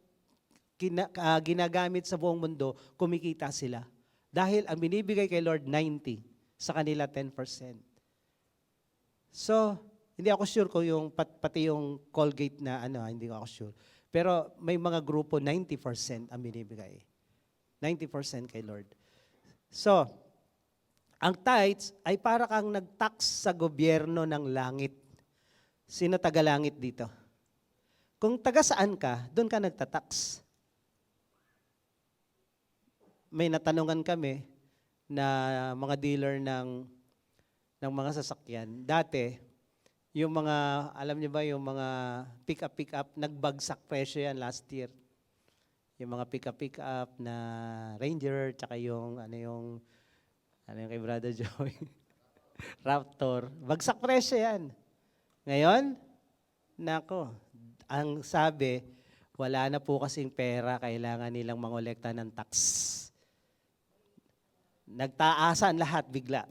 ginagamit sa buong mundo, kumikita sila. Dahil ang binibigay kay Lord, 90, sa kanila 10%. So, hindi ako sure kung yung pati yung Colgate na hindi ako sure. Pero may mga grupo, 90% ang binibigay. 90% kay Lord. So, ang tithes ay para kang nag-tax sa gobyerno ng langit. Sino taga-langit dito? Kung taga saan ka, doon ka nagtatax. May natanungan kami na mga dealer ng mga sasakyan. Dati, yung mga, alam niyo ba, yung mga pick-up, nagbagsak presyo yan last year. Yung mga pick-up na Ranger, tsaka yung kay Brother Joey, Raptor. Bagsak presyo yan. Ngayon, nako, ang sabi, wala na po kasing pera, kailangan nilang mangolekta ng tax. Nagtaasan lahat bigla,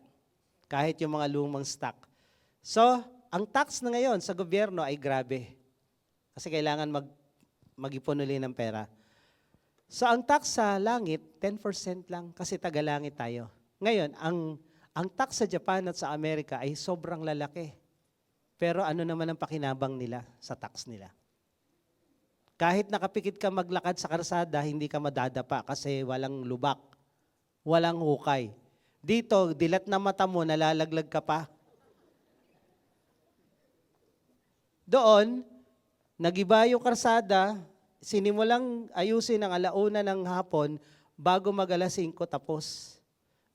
kahit yung mga lumang stock. So, ang tax na ngayon sa gobyerno ay grabe. Kasi kailangan mag-ipon ulit ng pera. So ang tax sa langit, 10% lang kasi taga-langit tayo. Ngayon, ang tax sa Japan at sa Amerika ay sobrang lalaki. Pero ano naman ang pakinabang nila sa tax nila? Kahit nakapikit ka maglakad sa karsada, hindi ka madadapa kasi walang lubak, walang hukay. Dito, dilat na mata mo, nalalaglag ka pa. Doon, nagiba yung karsada, sinimulang ayusin ang 1:00 ng hapon bago mag-alas 5 tapos.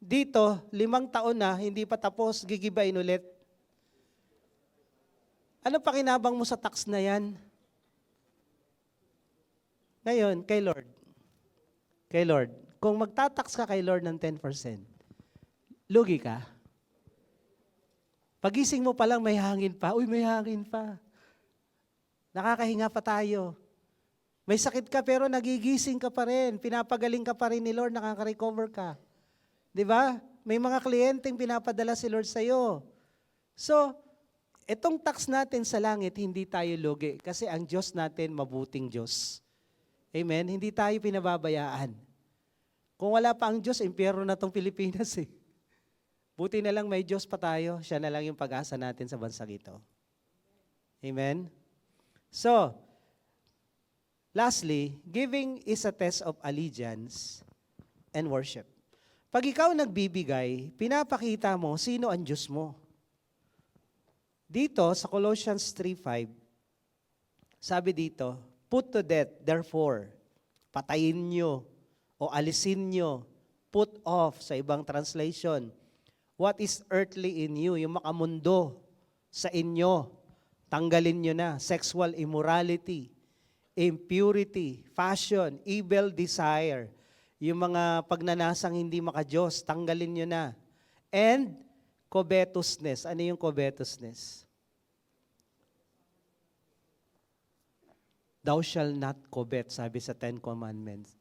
Dito, 5 taon na, hindi pa tapos, gigibain ulit. Ano pakinabang mo sa tax na yan? Ngayon, kay Lord, kung magtatax ka kay Lord ng 10%, lugi ka. Pagising mo pa lang may hangin pa, uy may hangin pa. Nakakahinga pa tayo. May sakit ka pero nagigising ka pa rin. Pinapagaling ka pa rin ni Lord, nakaka-recover ka. Di ba? May mga kliyenteng pinapadala si Lord sa'yo. So, itong tax natin sa langit, hindi tayo lugi. Kasi ang Diyos natin, mabuting Diyos. Amen? Hindi tayo pinababayaan. Kung wala pa ang Diyos, impyerno na itong Pilipinas eh. Buti na lang may Diyos pa tayo. Siya na lang yung pag-asa natin sa bansang ito. Amen? So, lastly, giving is a test of allegiance and worship. Pag ikaw nagbibigay, pinapakita mo sino ang Diyos mo. Dito sa Colossians 3:5, sabi dito, put to death, therefore, patayin nyo o alisin nyo, put off sa ibang translation, what is earthly in you, yung makamundo sa inyo, tanggalin nyo na, sexual immorality, impurity, fashion, evil desire, yung mga pagnanasang hindi makadiyos, tanggalin nyo na. And covetousness. Ano yung covetousness? Thou shall not covet, sabi sa 10 Commandments.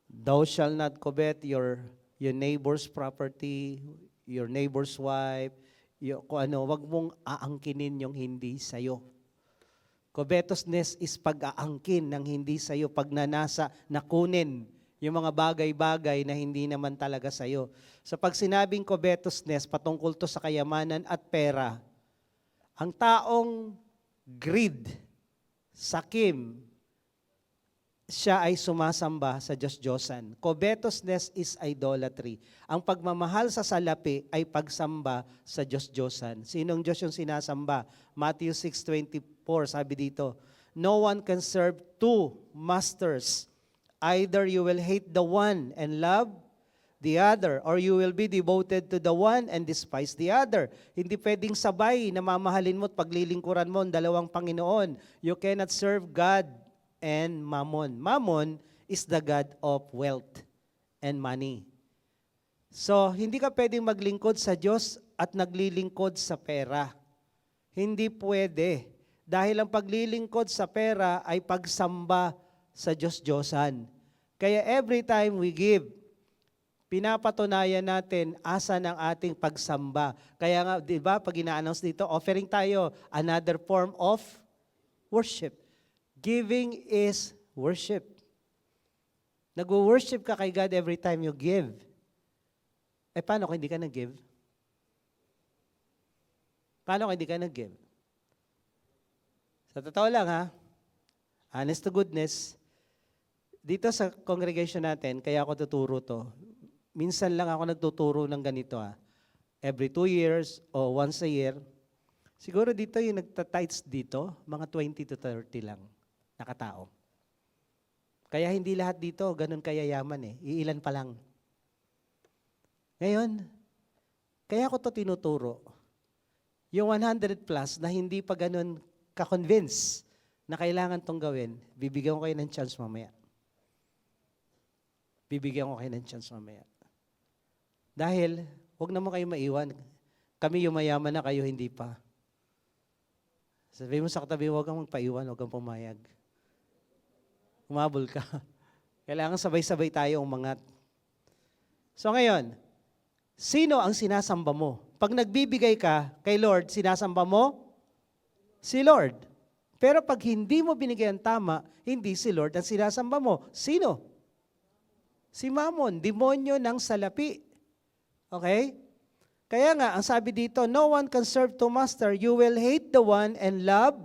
Thou shall not covet your neighbor's property, your neighbor's wife, wag mong aangkinin yung hindi sa'yo. Covetousness is pag-aangkin ng hindi sa'yo, pagnanasa na kunin yung mga bagay-bagay na hindi naman talaga sa'yo. So pag sinabing covetousness, patungkol to sa kayamanan at pera, ang taong greed, sakim, siya ay sumasamba sa Diyos-Diyosan. Covetousness is idolatry. Ang pagmamahal sa salapi ay pagsamba sa Diyos-Diyosan. Sinong Diyos yung sinasamba? Matthew 6:24, sabi dito, no one can serve two masters. Either you will hate the one and love the other, or you will be devoted to the one and despise the other. Hindi pwedeng sabay na mamahalin mo at paglilingkuran mo ang dalawang Panginoon. You cannot serve God and mammon. Mammon is the god of wealth and money. So, hindi ka pwedeng maglingkod sa Diyos at naglilingkod sa pera. Hindi pwede. Dahil ang paglilingkod sa pera ay pagsamba sa Diyos-Diyosan. Kaya every time we give, pinapatunayan natin asan ang ating pagsamba. Kaya nga, di ba, pag ina-announce dito, offering tayo, another form of worship. Giving is worship. Nag-worship ka kay God every time you give. Eh, paano kung hindi ka nag-give? Paano kung hindi ka nag-give? Sa totoo lang ha, honest to goodness, dito sa congregation natin, kaya ako tuturo to, minsan lang ako nagtuturo ng ganito ha, every 2 years o once a year, siguro dito yung nagtatites dito, mga 20 to 30 lang. Nakatao. Kaya hindi lahat dito ganun kayayaman eh. Iilan pa lang. Ngayon, kaya ko to tinuturo. Yung 100 plus na hindi pa ganun ka-convince na kailangan tong gawin, bibigyan ko kayo ng chance mamaya. Bibigyan ko kayo ng chance mamaya. Dahil, huwag naman kayo maiwan. Kami yung mayaman na, kayo hindi pa. Sabihin mo sa katabi, huwag kang magpaiwan, huwag kang pumayag. Umabol ka. Kailangan sabay-sabay tayo umangat. So ngayon, sino ang sinasamba mo? Pag nagbibigay ka kay Lord, sinasamba mo? Si Lord. Pero pag hindi mo binigay ang tama, hindi si Lord ang sinasamba mo. Sino? Si Mammon, demonyo ng salapi. Okay? Kaya nga, ang sabi dito, no one can serve two master. You will hate the one and love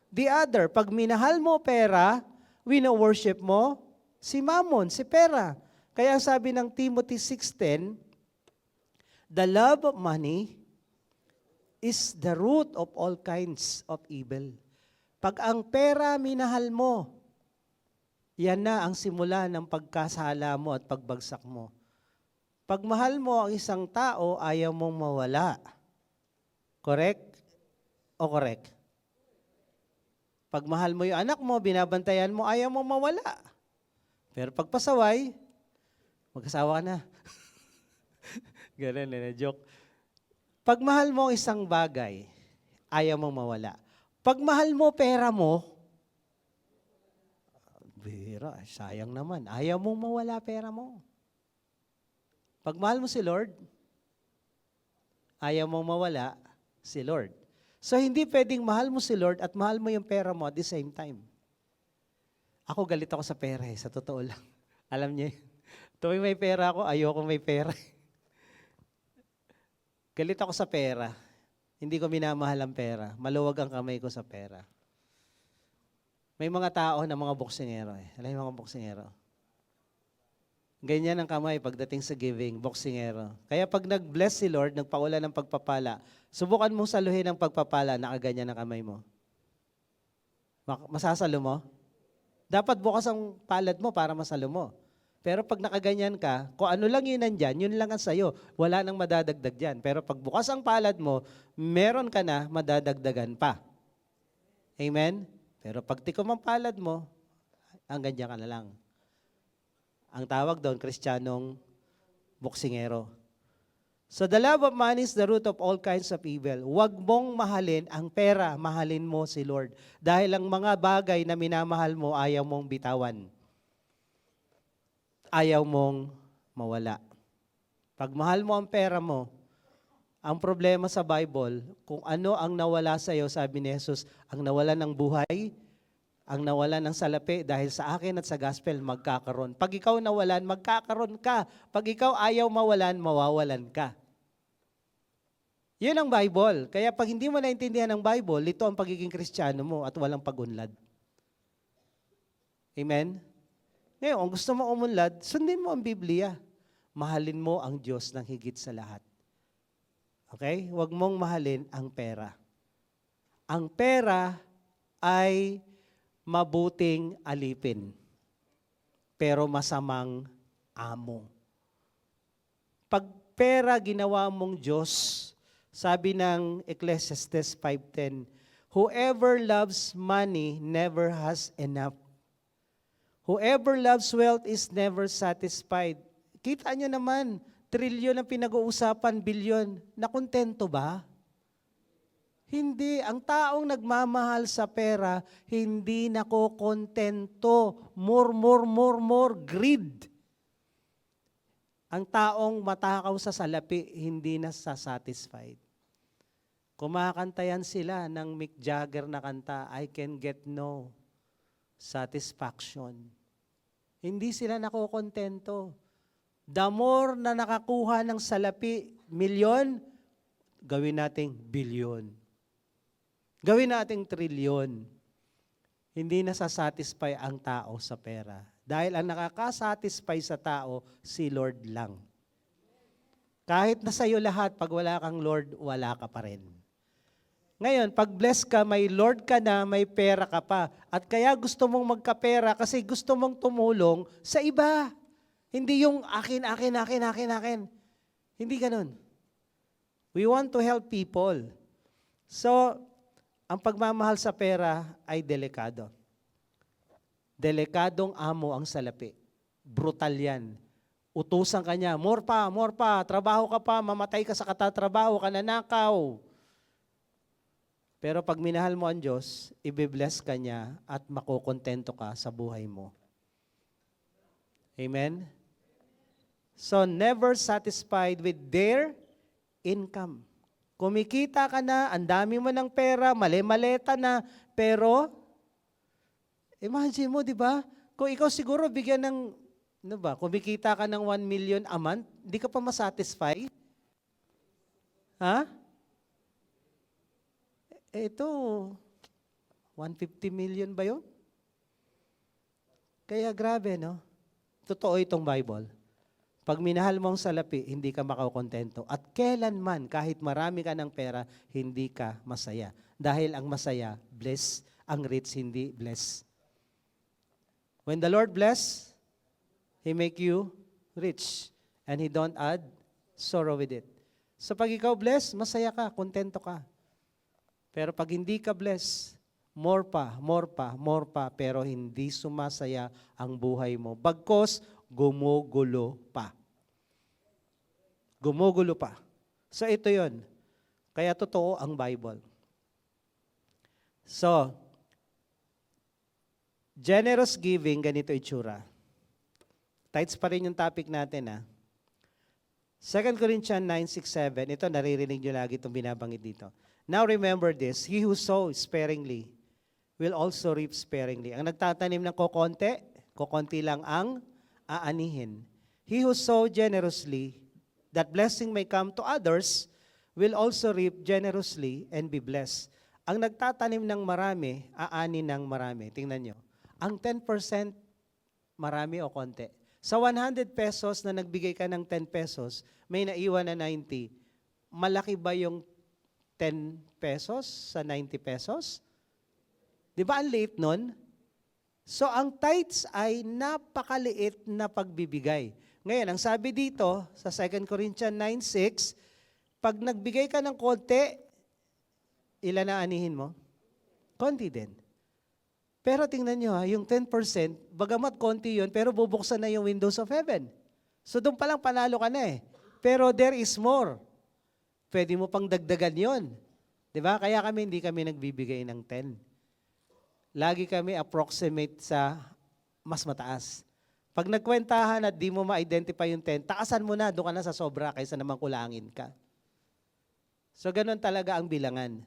the other. Pag minahal mo pera, wino-worship mo si Mammon, si pera. Kaya ang sabi ng Timothy 6:10, the love of money is the root of all kinds of evil. Pag ang pera minahal mo, yan na ang simula ng pagkasala mo at pagbagsak mo. Pag mahal mo ang isang tao, ayaw mong mawala. Correct? O correct? Pag mahal mo yung anak mo, binabantayan mo, ayaw mo mawala. Pero pag pasaway, mag-asawa ka na. Ganun na joke. Pag mahal mo isang bagay, ayaw mong mawala. Pag mahal mo pera mo, bira, sayang naman. Ayaw mong mawala pera mo. Pag mahal mo si Lord, ayaw mong mawala si Lord. So, hindi pwedeng mahal mo si Lord at mahal mo yung pera mo at the same time. Ako galit ako sa pera sa totoo lang. Alam niyo, tuwing may pera ako, ayoko may pera. Galit ako sa pera. Hindi ko minamahal ang pera. Maluwag ang kamay ko sa pera. May mga tao na mga boksingero eh. Alam yung mga boksingero? Ganyan ang kamay pagdating sa giving, boksingero. Kaya pag nag-bless si Lord, nagpaula ng pagpapala, subukan mong saluhin ang pagpapala, nakaganyan ang kamay mo. Masasalo mo? Dapat bukas ang palad mo para masalo mo. Pero pag nakaganyan ka, kung ano lang yun nandyan, yun lang ang sayo. Wala nang madadagdag dyan. Pero pag bukas ang palad mo, meron ka na madadagdagan pa. Amen? Pero pag tikom ang palad mo, ang ganyan ka na lang. Ang tawag doon, Kristiyanong boksingero. So the love of money is the root of all kinds of evil. Huwag mong mahalin ang pera, mahalin mo si Lord. Dahil ang mga bagay na minamahal mo, ayaw mong bitawan. Ayaw mong mawala. Pag mahal mo ang pera mo, ang problema sa Bible, kung ano ang nawala sa iyo, sabi ni Jesus, ang nawala ng buhay Ang nawalan ng salapi dahil sa akin at sa gospel, magkakaroon. Pag ikaw nawalan, magkakaroon ka. Pag ikaw ayaw mawalan, mawawalan ka. Yun ang Bible. Kaya pag hindi mo naintindihan ang Bible, ito ang pagiging Kristiyano mo at walang pagunlad. Amen? Ngayon, kung gusto mo umunlad, sundin mo ang Biblia. Mahalin mo ang Diyos ng higit sa lahat. Okay? Huwag mong mahalin ang pera. Ang pera ay mabuting alipin, pero masamang amo. Pag pera ginawa mong Diyos, sabi ng Ecclesiastes 5:10, whoever loves money never has enough. Whoever loves wealth is never satisfied. Kita nyo naman, trilyon ang pinag-uusapan, bilyon. Nakontento ba? Hindi. Ang taong nagmamahal sa pera, hindi nakokontento. More. Greed. Ang taong matakaw sa salapi, hindi na satisfied. Kumakanta yan sila ng Mick Jagger na kanta, I can get no satisfaction. Hindi sila nakokontento. The more na nakakuha ng salapi, milyon, gawin nating bilyon. Gawin nating trilyon. Hindi nasasatisfy ang tao sa pera. Dahil ang nakakasatisfy sa tao, si Lord lang. Kahit na sa'yo lahat, pag wala kang Lord, wala ka pa rin. Ngayon, pag bless ka, may Lord ka na, may pera ka pa. At kaya gusto mong magkapera kasi gusto mong tumulong sa iba. Hindi yung akin. Hindi ganun. We want to help people. So, ang pagmamahal sa pera ay delikado. Delikadong amo ang salapi. Brutal yan. Utusan ka niya, more pa, trabaho ka pa, mamatay ka sa katatrabaho, kananakaw. Pero pag minahal mo ang Diyos, ibibless ka niya at makukontento ka sa buhay mo. Amen? So, never satisfied with their income. Kumikita ka na, ang dami mo ng pera, mali-maleta na, pero, imagine mo, di ba? Kung ikaw siguro bigyan ng, ano ba, kumikita ka ng 1 million a month, hindi ka pa masatisfy? Ha? Ito, 150 million ba yun? Kaya grabe, no? Totoo itong Bible. Pag minahal mo ang salapi, hindi ka makakontento. At kailanman, kahit marami ka ng pera, hindi ka masaya. Dahil ang masaya, bless. Ang rich, hindi bless. When the Lord bless, He make you rich. And He don't add sorrow with it. So pag ikaw bless, masaya ka, kontento ka. Pero pag hindi ka bless, more pa, pero hindi sumasaya ang buhay mo. Bagkos, gumugulo pa. Gumugulo pa. So ito yon. Kaya totoo ang Bible. So, generous giving, ganito itsura. Tithes pa rin yung topic natin, ha? 2 Corinthians 9:6-7, ito naririnig nyo lagi itong binabanggit dito. Now remember this, he who sows sparingly will also reap sparingly. Ang nagtatanim ng kokonti lang ang aanihin. He who sow generously, that blessing may come to others, will also reap generously and be blessed. Ang nagtatanim ng marami, aani ng marami. Tingnan nyo. Ang 10%, marami o konti. Sa 100 pesos na nagbigay ka ng 10 pesos, may naiwan na 90. Malaki ba yung 10 pesos sa 90 pesos? Di ba ang liit nun? So ang tithes ay napakaliit na pagbibigay. Ngayon, ang sabi dito sa 2 Corinthians 9:6, pag nagbigay ka ng konti, ilan na anihin mo? Konti din. Pero tingnan nyo yung 10%, bagamat konti yun, pero bubuksan na yung windows of heaven. So doon pa lang panalo ka na eh. Pero there is more. Pwede mo pang dagdagan yon. Diba? Kaya hindi kami nagbibigay ng 10. Lagi kami approximate sa mas mataas. Pag nagkwentahan at di mo ma-identify yung 10, taasan mo na, doon ka na sa sobra kaysa naman kulangin ka. So ganun talaga ang bilangan.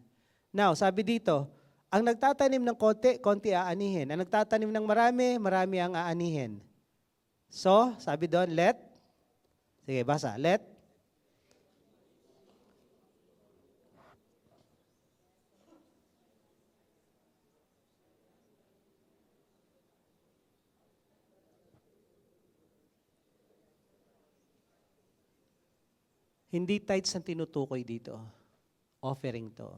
Now, sabi dito, Ang nagtatanim ng konti, konti aanihin. Ang nagtatanim ng marami, marami ang aanihin. So, sabi doon, sige, basa, hindi tithes ang tinutukoy dito. Offering to.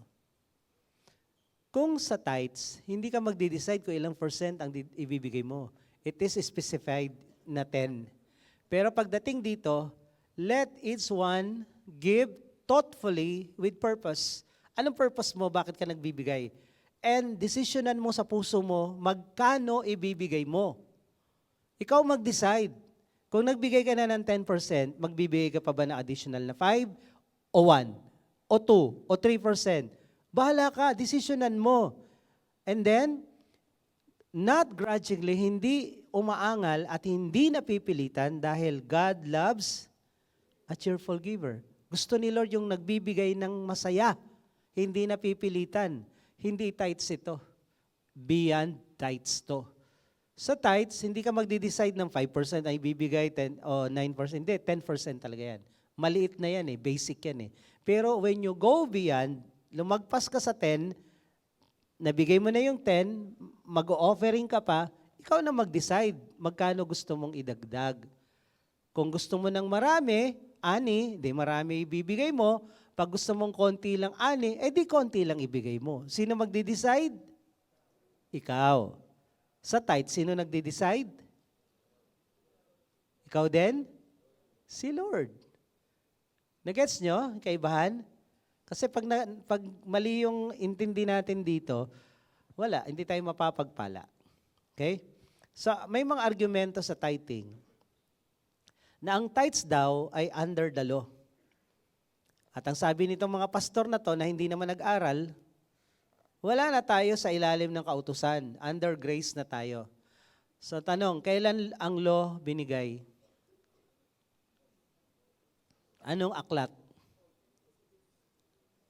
Kung sa tithes, hindi ka magde-decide kung ilang percent ang ibibigay mo. It is specified na 10. Pero pagdating dito, let each one give thoughtfully with purpose. Anong purpose mo? Bakit ka nagbibigay? And decisionan mo sa puso mo, magkano ibibigay mo. Ikaw mag-decide. Kung nagbigay ka na ng 10%, magbibigay ka pa ba ng additional na 5, o 1, o 2, o 3%? Bahala ka, decisionan mo. And then, not grudgingly, hindi umaangal at hindi napipilitan dahil God loves a cheerful giver. Gusto ni Lord yung nagbibigay ng masaya, hindi napipilitan. Hindi tithes ito. Beyond tithes to. Sa tithes, hindi ka magde-decide ng 5% ay bibigay 10 o 9%. Hindi, 10% talaga yan. Maliit na yan basic yan Pero when you go beyond, lumagpas ka sa 10, nabigay mo na yung 10, mag-offering ka pa, ikaw na mag-decide magkano gusto mong idagdag. Kung gusto mo ng marami, di marami ibibigay mo. Pag gusto mong konti lang di konti lang ibigay mo. Sino magde-decide? Ikaw. Sa tithe, sino nagde-decide? Ikaw din? Si Lord. Nagets nyo, kaibahan? Kasi pag mali yung intindi natin dito, hindi tayo mapapagpala. Okay? So, may mga argumento sa tithing na ang tithes daw ay under the law. At ang sabi nitong mga pastor na to na hindi naman nag-aral, wala na tayo sa ilalim ng kautusan. Under grace na tayo. So tanong, kailan ang law binigay? Anong aklat?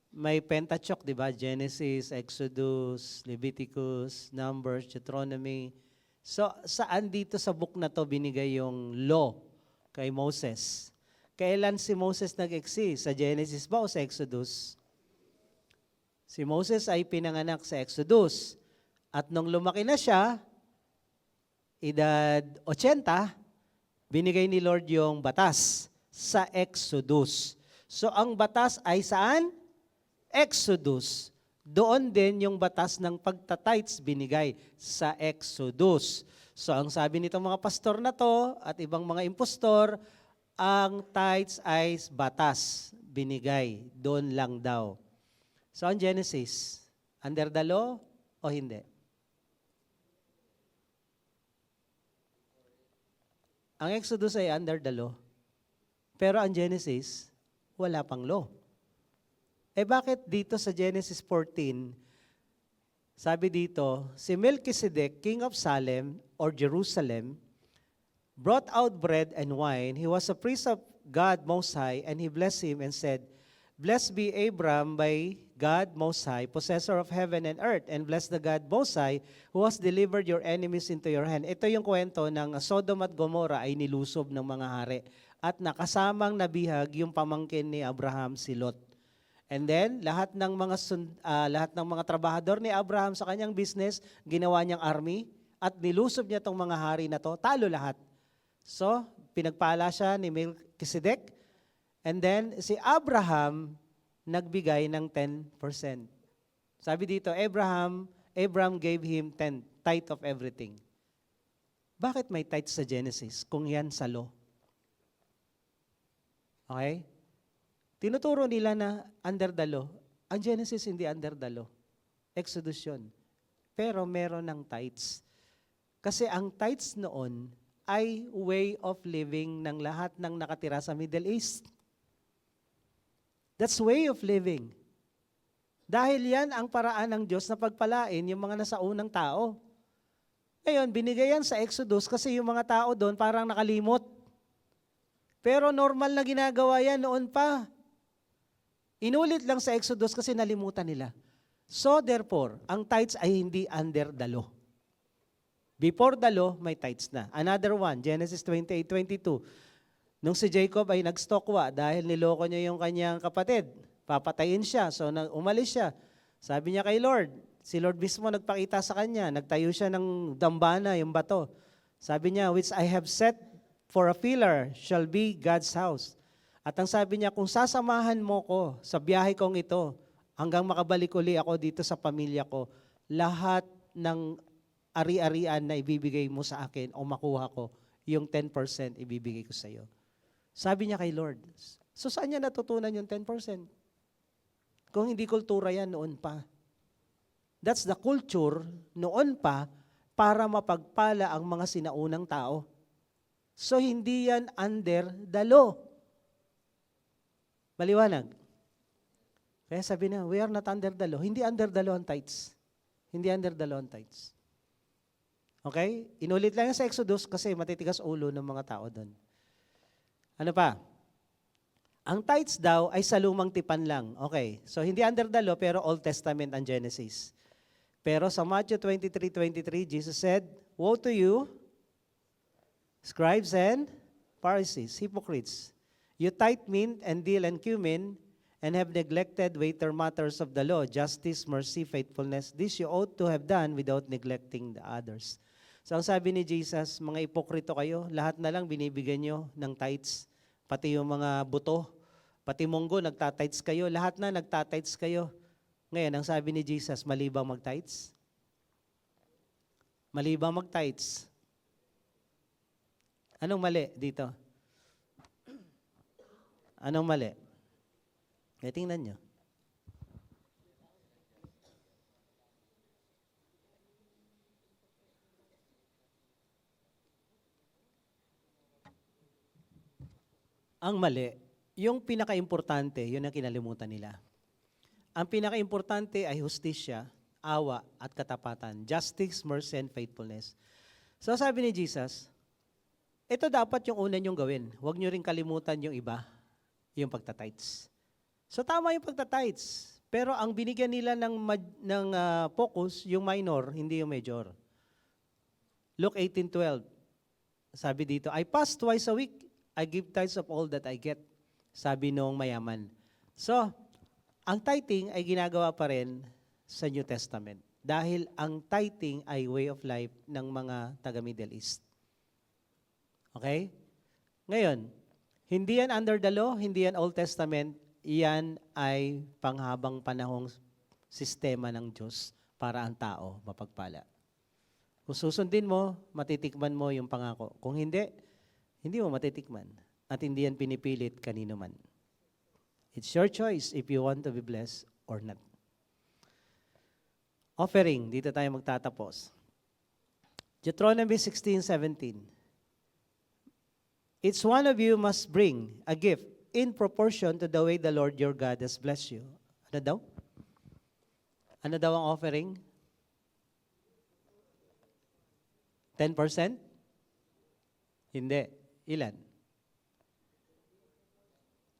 May Pentateuch, di ba? Genesis, Exodus, Leviticus, Numbers, Deuteronomy. So saan dito sa book na to binigay yung law kay Moses? Kailan si Moses nag-exist? Sa Genesis ba o sa Exodus? Si Moses ay pinanganak sa Exodus. At nung lumaki na siya, edad 80, binigay ni Lord yung batas sa Exodus. So ang batas ay saan? Exodus. Doon din yung batas ng pagtatites binigay sa Exodus. So ang sabi nitong mga pastor na to at ibang mga impostor, ang tithes ay batas binigay. Doon lang daw. So, ang Genesis, under the law o hindi? Ang Exodus ay under the law. Pero ang Genesis, wala pang law. Bakit dito sa Genesis 14, sabi dito, si Melchizedek, king of Salem or Jerusalem, brought out bread and wine. He was a priest of God Most High, and he blessed him and said, Blessed be Abram by God Most High, possessor of heaven and earth, and bless the God Most High, who has delivered your enemies into your hand. Ito yung kwento ng Sodom at Gomorrah ay nilusob ng mga hari. At nakasamang nabihag yung pamangkin ni Abraham, si Lot. And then, lahat ng mga trabahador ni Abraham sa kanyang business, ginawa niyang army, at nilusob niya itong mga hari na to, talo lahat. So, pinagpala siya ni Melchizedek, and then si Abraham nagbigay ng 10%. Sabi dito, Abraham gave him 10, tithe of everything. Bakit may tithe sa Genesis kung yan sa law? Okay? Tinuturo nila na under the law. Ang Genesis hindi under the law. Exodus yun. Pero meron ng tithes. Kasi ang tithes noon ay way of living ng lahat ng nakatira sa Middle East. That's way of living. Dahil yan ang paraan ng Diyos na pagpalain yung mga nasa unang tao. Ngayon, binigay yan sa Exodus kasi yung mga tao doon parang nakalimot. Pero normal na ginagawa yan noon pa. Inulit lang sa Exodus kasi nalimutan nila. So therefore, ang tithes ay hindi under the law. Before the law, may tithes na. Another one, Genesis 28:22. Nung si Jacob ay nagstokwa dahil niloko niya yung kanyang kapatid, papatayin siya. So umalis siya. Sabi niya kay Lord, si Lord mismo nagpakita sa kanya, nagtayo siya ng dambana, yung bato. Sabi niya, which I have set for a pillar shall be God's house. At ang sabi niya, kung sasamahan mo ko sa biyahe kong ito, hanggang makabalik uli ako dito sa pamilya ko, lahat ng ari-arian na ibibigay mo sa akin o makuha ko, yung 10% ibibigay ko sa iyo. Sabi niya kay Lord. So saan niya natutunan yung 10%? Kung hindi kultura yan noon pa. That's the culture noon pa para mapagpala ang mga sinaunang tao. So hindi yan under the law. Maliwanag. Kaya sabi na, we are not under the law. Hindi under the law ang tithes. Hindi under the law ang tithes. Okay? Inulit lang yan sa Exodus kasi matitigas ulo ng mga tao doon. Ano pa? Ang tithes daw ay sa lumang tipan lang. Okay. So hindi under the law pero Old Testament ang Genesis. Pero sa Matthew 23:23, Jesus said, woe to you, scribes and Pharisees, hypocrites. You tithe mint and dill and cumin, and have neglected weightier matters of the law, justice, mercy, faithfulness. This you ought to have done without neglecting the others. So ang sabi ni Jesus, mga ipokrito kayo, lahat na lang binibigyan nyo ng tithes, pati yung mga buto, pati munggo, nagtatites kayo, lahat na nagtatites kayo. Ngayon, ang sabi ni Jesus, mali bang mag-tithes? Mali bang mag-tithes? Anong mali dito? Anong mali? E, tingnan nyo. Ang mali, yung pinaka-importante, yun ang kinalimutan nila. Ang pinaka-importante ay hustisya, awa, at katapatan. Justice, mercy, and faithfulness. So sabi ni Jesus, ito dapat yung una nyong gawin. Huwag nyo rin kalimutan yung iba, yung pagtatites. So tama yung pagtatites. Pero ang binigyan nila ng focus, yung minor, hindi yung major. Luke 18:12. Sabi dito, I fast twice a week. I give tithes of all that I get. Sabi nung mayaman. So, ang tithing ay ginagawa pa rin sa New Testament. Dahil ang tithing ay way of life ng mga taga-Middle East. Okay? Ngayon, hindi yan under the law, hindi yan Old Testament, yan ay panghabang panahong sistema ng Diyos para ang tao mapagpala. Kung susundin mo, matitikman mo yung pangako. Kung hindi, hindi mo matitikman. At hindi yan pinipilit kanino man. It's your choice if you want to be blessed or not. Offering, dito tayo magtatapos. Deuteronomy 16:17. Each one of you must bring a gift in proportion to the way the Lord your God has blessed you. Ano daw? Ano daw ang offering? 10%? Hindi. Ilan?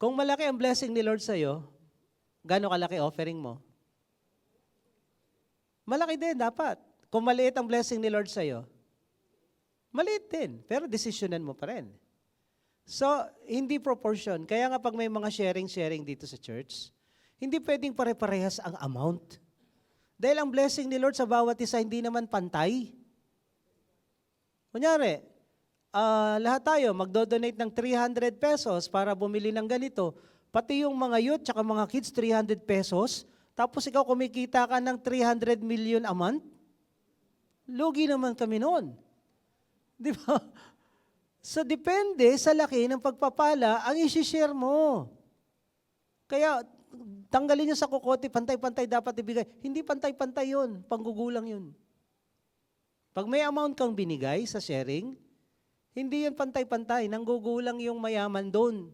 Kung malaki ang blessing ni Lord sa'yo, gaano kalaki offering mo? Malaki din, dapat. Kung maliit ang blessing ni Lord sa'yo, maliit din, pero desisyonan mo pa rin. So, hindi proportion. Kaya nga pag may mga sharing dito sa church, hindi pwedeng pare-parehas ang amount. Dahil ang blessing ni Lord sa bawat isa hindi naman pantay. Kunyari, lahat tayo magdo-donate ng 300 pesos para bumili ng ganito. Pati yung mga youth tsaka mga kids, 300 pesos. Tapos ikaw kumikita ka ng 300 million a month. Lugi naman kami noon. Di ba? So depende sa laki ng pagpapala ang isi-share mo. Kaya tanggalin nyo sa kukote, pantay-pantay dapat ibigay. Hindi pantay-pantay yun, panggugulang yun. Pag may amount kang binigay sa sharing, hindi yun pantay-pantay, nanggugulang yung mayaman doon.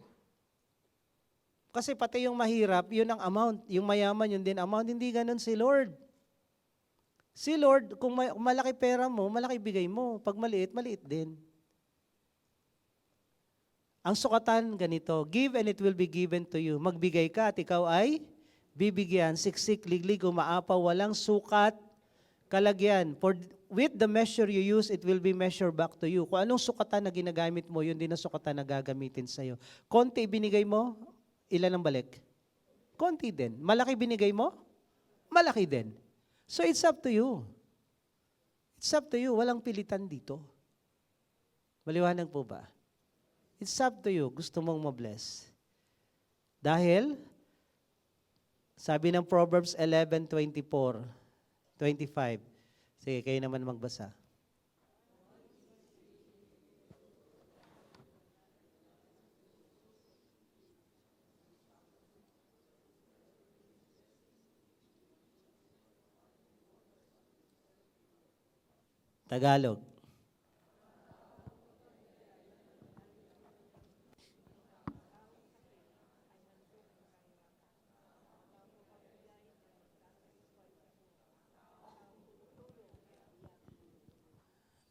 Kasi pati yung mahirap, yun ang amount. Yung mayaman, yun din amount. Hindi ganun si Lord. Si Lord, kung malaki pera mo, malaki bigay mo. Pag maliit, maliit din. Ang sukatan ganito, give and it will be given to you. Magbigay ka at ikaw ay bibigyan, siksik, liglig, umaapaw, walang sukat, kalagyan. For with the measure you use, it will be measured back to you. Kung anong sukatan na ginagamit mo, yun din ang sukatan na gagamitin sa'yo. Konti binigay mo, ilan ang balik? Konti din. Malaki binigay mo, malaki din. So it's up to you. It's up to you. Walang pilitan dito. Maliwanag po ba? It's up to you. Gusto mong ma-bless. Dahil, sabi ng Proverbs 11:24, 25. Sige, kayo naman magbasa. Tagalog.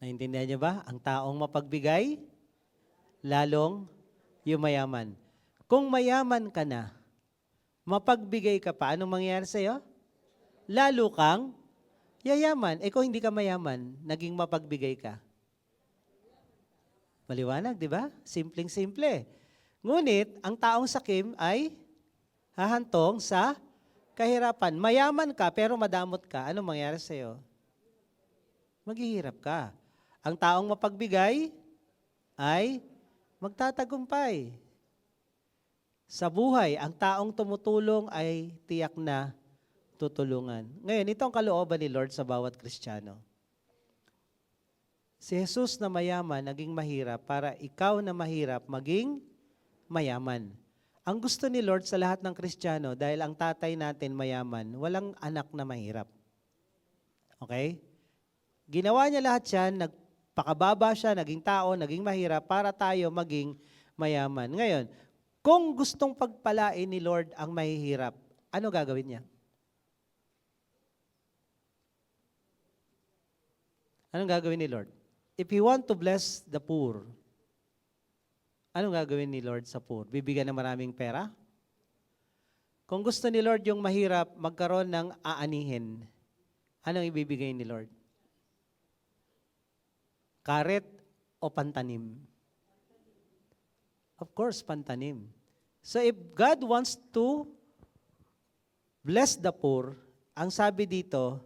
Naintindihan niyo ba? Ang taong mapagbigay, lalong yumayaman. Kung mayaman ka na, mapagbigay ka pa, anong mangyayari sa'yo? Lalo kang yayaman. Kung hindi ka mayaman, naging mapagbigay ka. Maliwanag, di ba? Simpleng-simple. Ngunit, ang taong sakim ay hahantong sa kahirapan. Mayaman ka, pero madamot ka. Anong mangyayari sa'yo? Maghihirap ka. Ang taong mapagbigay ay magtatagumpay. Sa buhay, ang taong tumutulong ay tiyak na tutulungan. Ngayon, ito ang kalooban ni Lord sa bawat Kristiyano. Si Jesus na mayaman, naging mahirap para ikaw na mahirap, maging mayaman. Ang gusto ni Lord sa lahat ng Kristiyano, dahil ang tatay natin mayaman, walang anak na mahirap. Okay? Ginawa niya lahat yan, nagpakababa siya, naging tao, naging mahirap para tayo maging mayaman. Ngayon, kung gustong pagpalain ni Lord ang mahihirap, ano gagawin niya? Anong gagawin ni Lord? If He want to bless the poor, anong gagawin ni Lord sa poor? Bibigyan ng maraming pera? Kung gusto ni Lord yung mahirap, magkaroon ng aanihin, anong ibibigay ni Lord? Karet o pantanim? Of course, pantanim. So if God wants to bless the poor, ang sabi dito,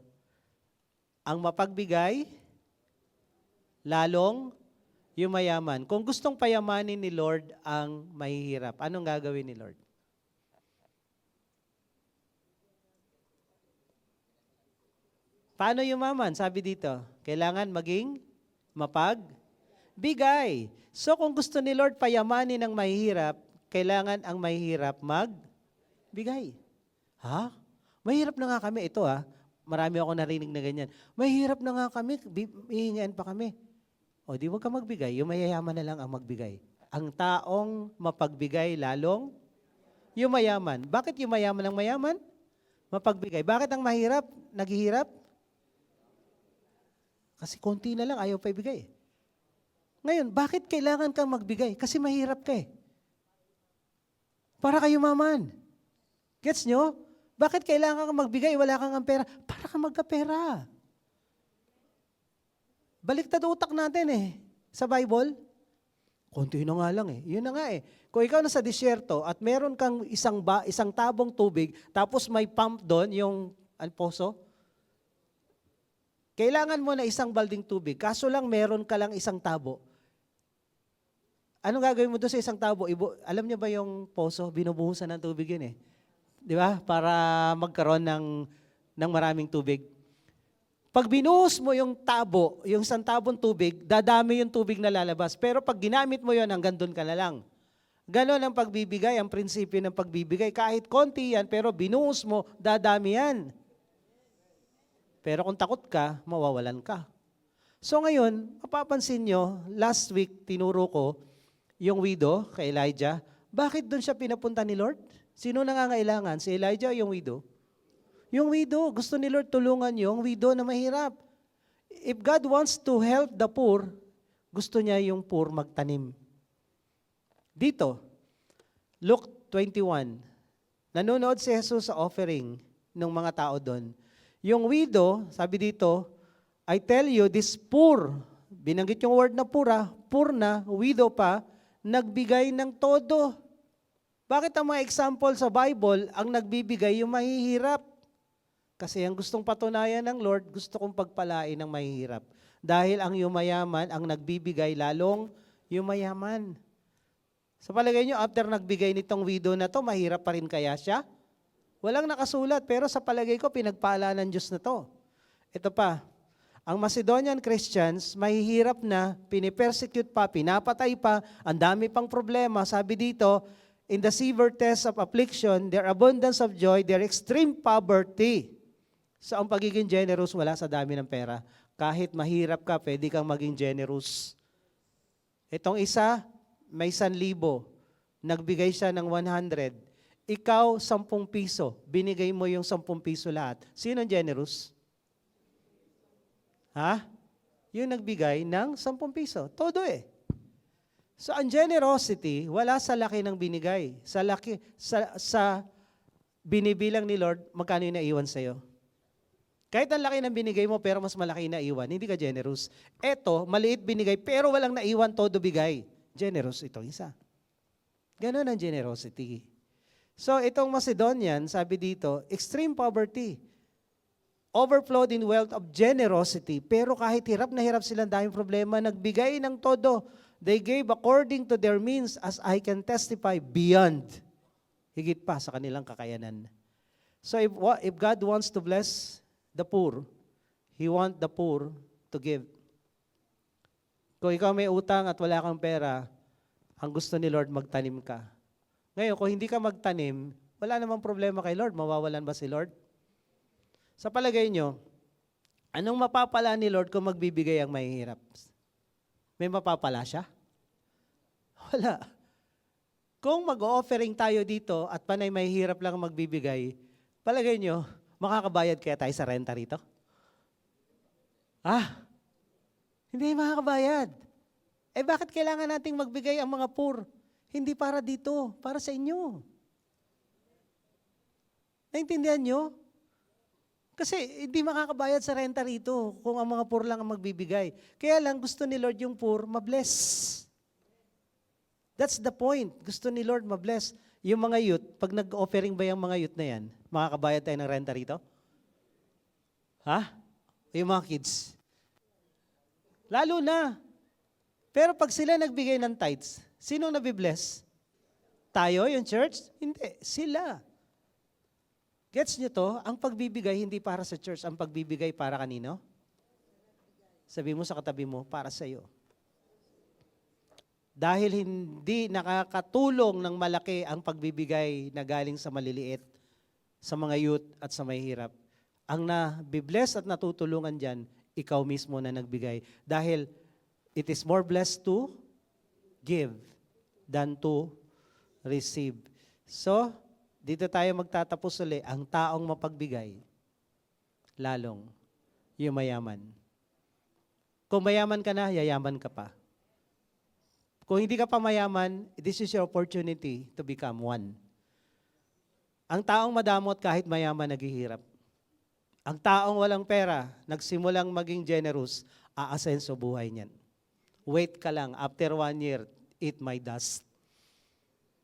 ang mapagbigay, lalong yumayaman. Kung gustong payamanin ni Lord ang mahihirap, anong gagawin ni Lord? Paano yumaman? Sabi dito, kailangan maging mapagbigay. So kung gusto ni Lord payamanin ang mahihirap, kailangan ang mahihirap magbigay. Ha? Mahirap na nga kami. Ito marami ako narinig na ganyan. Mahirap na nga kami, hihingaan pa kami. O di wag ka magbigay, yung mayayaman na lang ang magbigay. Ang taong mapagbigay lalong yumayaman. Bakit yumayaman ang mayaman? Mapagbigay. Bakit ang mahirap, naghihirap? Kasi konti na lang, ayaw pa ibigay. Ngayon, bakit kailangan kang magbigay? Kasi mahirap ka eh. Para kayo yumaman. Gets nyo? Bakit kailangan kang magbigay? Wala kang ang pera. Para ka magkapera. Baliktad utak natin eh. Sa Bible, konti na nga lang eh. Yun na nga eh. Kung ikaw nasa disyerto at meron kang isang tabong tubig, tapos may pump doon, yung poso, kailangan mo na isang balding tubig, kaso lang meron ka lang isang tabo. Anong gagawin mo doon sa isang tabo? Alam niyo ba yung poso? Binubuhusan ng tubig yun eh. Di ba? Para magkaroon ng maraming tubig. Pag binuhos mo yung tabo, yung isang tabong tubig, dadami yung tubig na lalabas. Pero pag ginamit mo yun, hanggang doon ka na lang. Ganon ang pagbibigay, ang prinsipyo ng pagbibigay. Kahit konti yan, pero binuhos mo, dadami yan. Pero kung takot ka, mawawalan ka. So ngayon, mapapansin nyo, last week tinuro ko yung widow kay Elijah. Bakit doon siya pinapunta ni Lord? Sino nangangailangan? Si Elijah o yung widow? Yung widow. Gusto ni Lord tulungan yung widow na mahirap. If God wants to help the poor, gusto niya yung poor magtanim. Dito, Luke 21, Nanonood si Jesus sa offering ng mga tao doon. Yung widow, sabi dito, I tell you, this poor, binanggit yung word na poor na, widow pa, nagbigay ng todo. Bakit ang mga example sa Bible, ang nagbibigay yung mahihirap? Kasi ang gustong patunayan ng Lord, gusto kong pagpalain ng mahihirap. Dahil ang yumayaman, ang nagbibigay, lalong yumayaman. Sa palagay nyo, after nagbigay nitong widow na to, mahirap pa rin kaya siya? Walang nakasulat, pero sa palagay ko, pinagpala ng Diyos na to. Ito pa, ang Macedonian Christians, mahihirap na, pinipersecute pa, pinapatay pa, ang dami pang problema. Sabi dito, in the severe test of affliction, their abundance of joy, their extreme poverty. So ang pagiging generous, wala sa dami ng pera. Kahit mahirap ka, pwede kang maging generous. Itong isa, may 1,000, nagbigay siya ng 100. Ikaw, 10 piso, binigay mo yung 10 piso lahat. Sino ang generous? Ha? Yung nagbigay ng 10 piso. Todo eh. So ang generosity, wala sa laki ng binigay. Sa binibilang ni Lord, magkano yung naiwan sa'yo? Kahit ang laki ng binigay mo, pero mas malaki na iwan, hindi ka generous. Eto, maliit binigay, pero walang naiwan, todo bigay. Generous itong isa. Ganon ang generosity. So itong Macedonian, sabi dito, extreme poverty, overflowed in wealth of generosity, pero kahit hirap na hirap silang daming problema, nagbigay ng todo. They gave according to their means, as I can testify, beyond. Higit pa sa kanilang kakayanan. So if God wants to bless the poor, He wants the poor to give. Kung ikaw may utang at wala kang pera, ang gusto ni Lord magtanim ka. Ngayon, kung hindi ka magtanim, wala namang problema kay Lord. Mawawalan ba si Lord? Sa palagay nyo, anong mapapala ni Lord kung magbibigay ang mahihirap? May mapapala siya? Wala. Kung mag-offering tayo dito at panay mahihirap lang magbibigay, palagay nyo, makakabayad kaya tayo sa renta rito? Hindi makakabayad. Bakit kailangan nating magbigay ang mga poor? Hindi para dito, para sa inyo. Naintindihan nyo? Kasi hindi makakabayad sa renta rito kung ang mga poor lang ang magbibigay. Kaya lang gusto ni Lord yung poor mabless. That's the point. Gusto ni Lord mabless. Yung mga youth, pag nag-offering ba yung mga youth na yan, makakabayad tayo ng renta rito? Yung mga kids. Lalo na. Pero pag sila nagbigay ng tithes, sino nabibless? Tayo, yung church? Hindi, sila. Gets nyo to? Ang pagbibigay hindi para sa church, ang pagbibigay para kanino? Sabi mo sa katabi mo, para sa iyo. Dahil hindi nakakatulong ng malaki ang pagbibigay na galing sa maliliit, sa mga youth at sa mahihirap. Ang nabibless at natutulungan dyan, ikaw mismo na nagbigay. Dahil it is more blessed to give than to receive. So, dito tayo magtatapos ulit. Ang taong mapagbigay, lalong yumayaman. Kung mayaman ka na, yayaman ka pa. Kung hindi ka pa mayaman, this is your opportunity to become one. Ang taong madamot kahit mayaman naghihirap. Ang taong walang pera, nagsimulang maging generous, aasenso buhay niyan. Wait ka lang, after 1 year, eat my dust.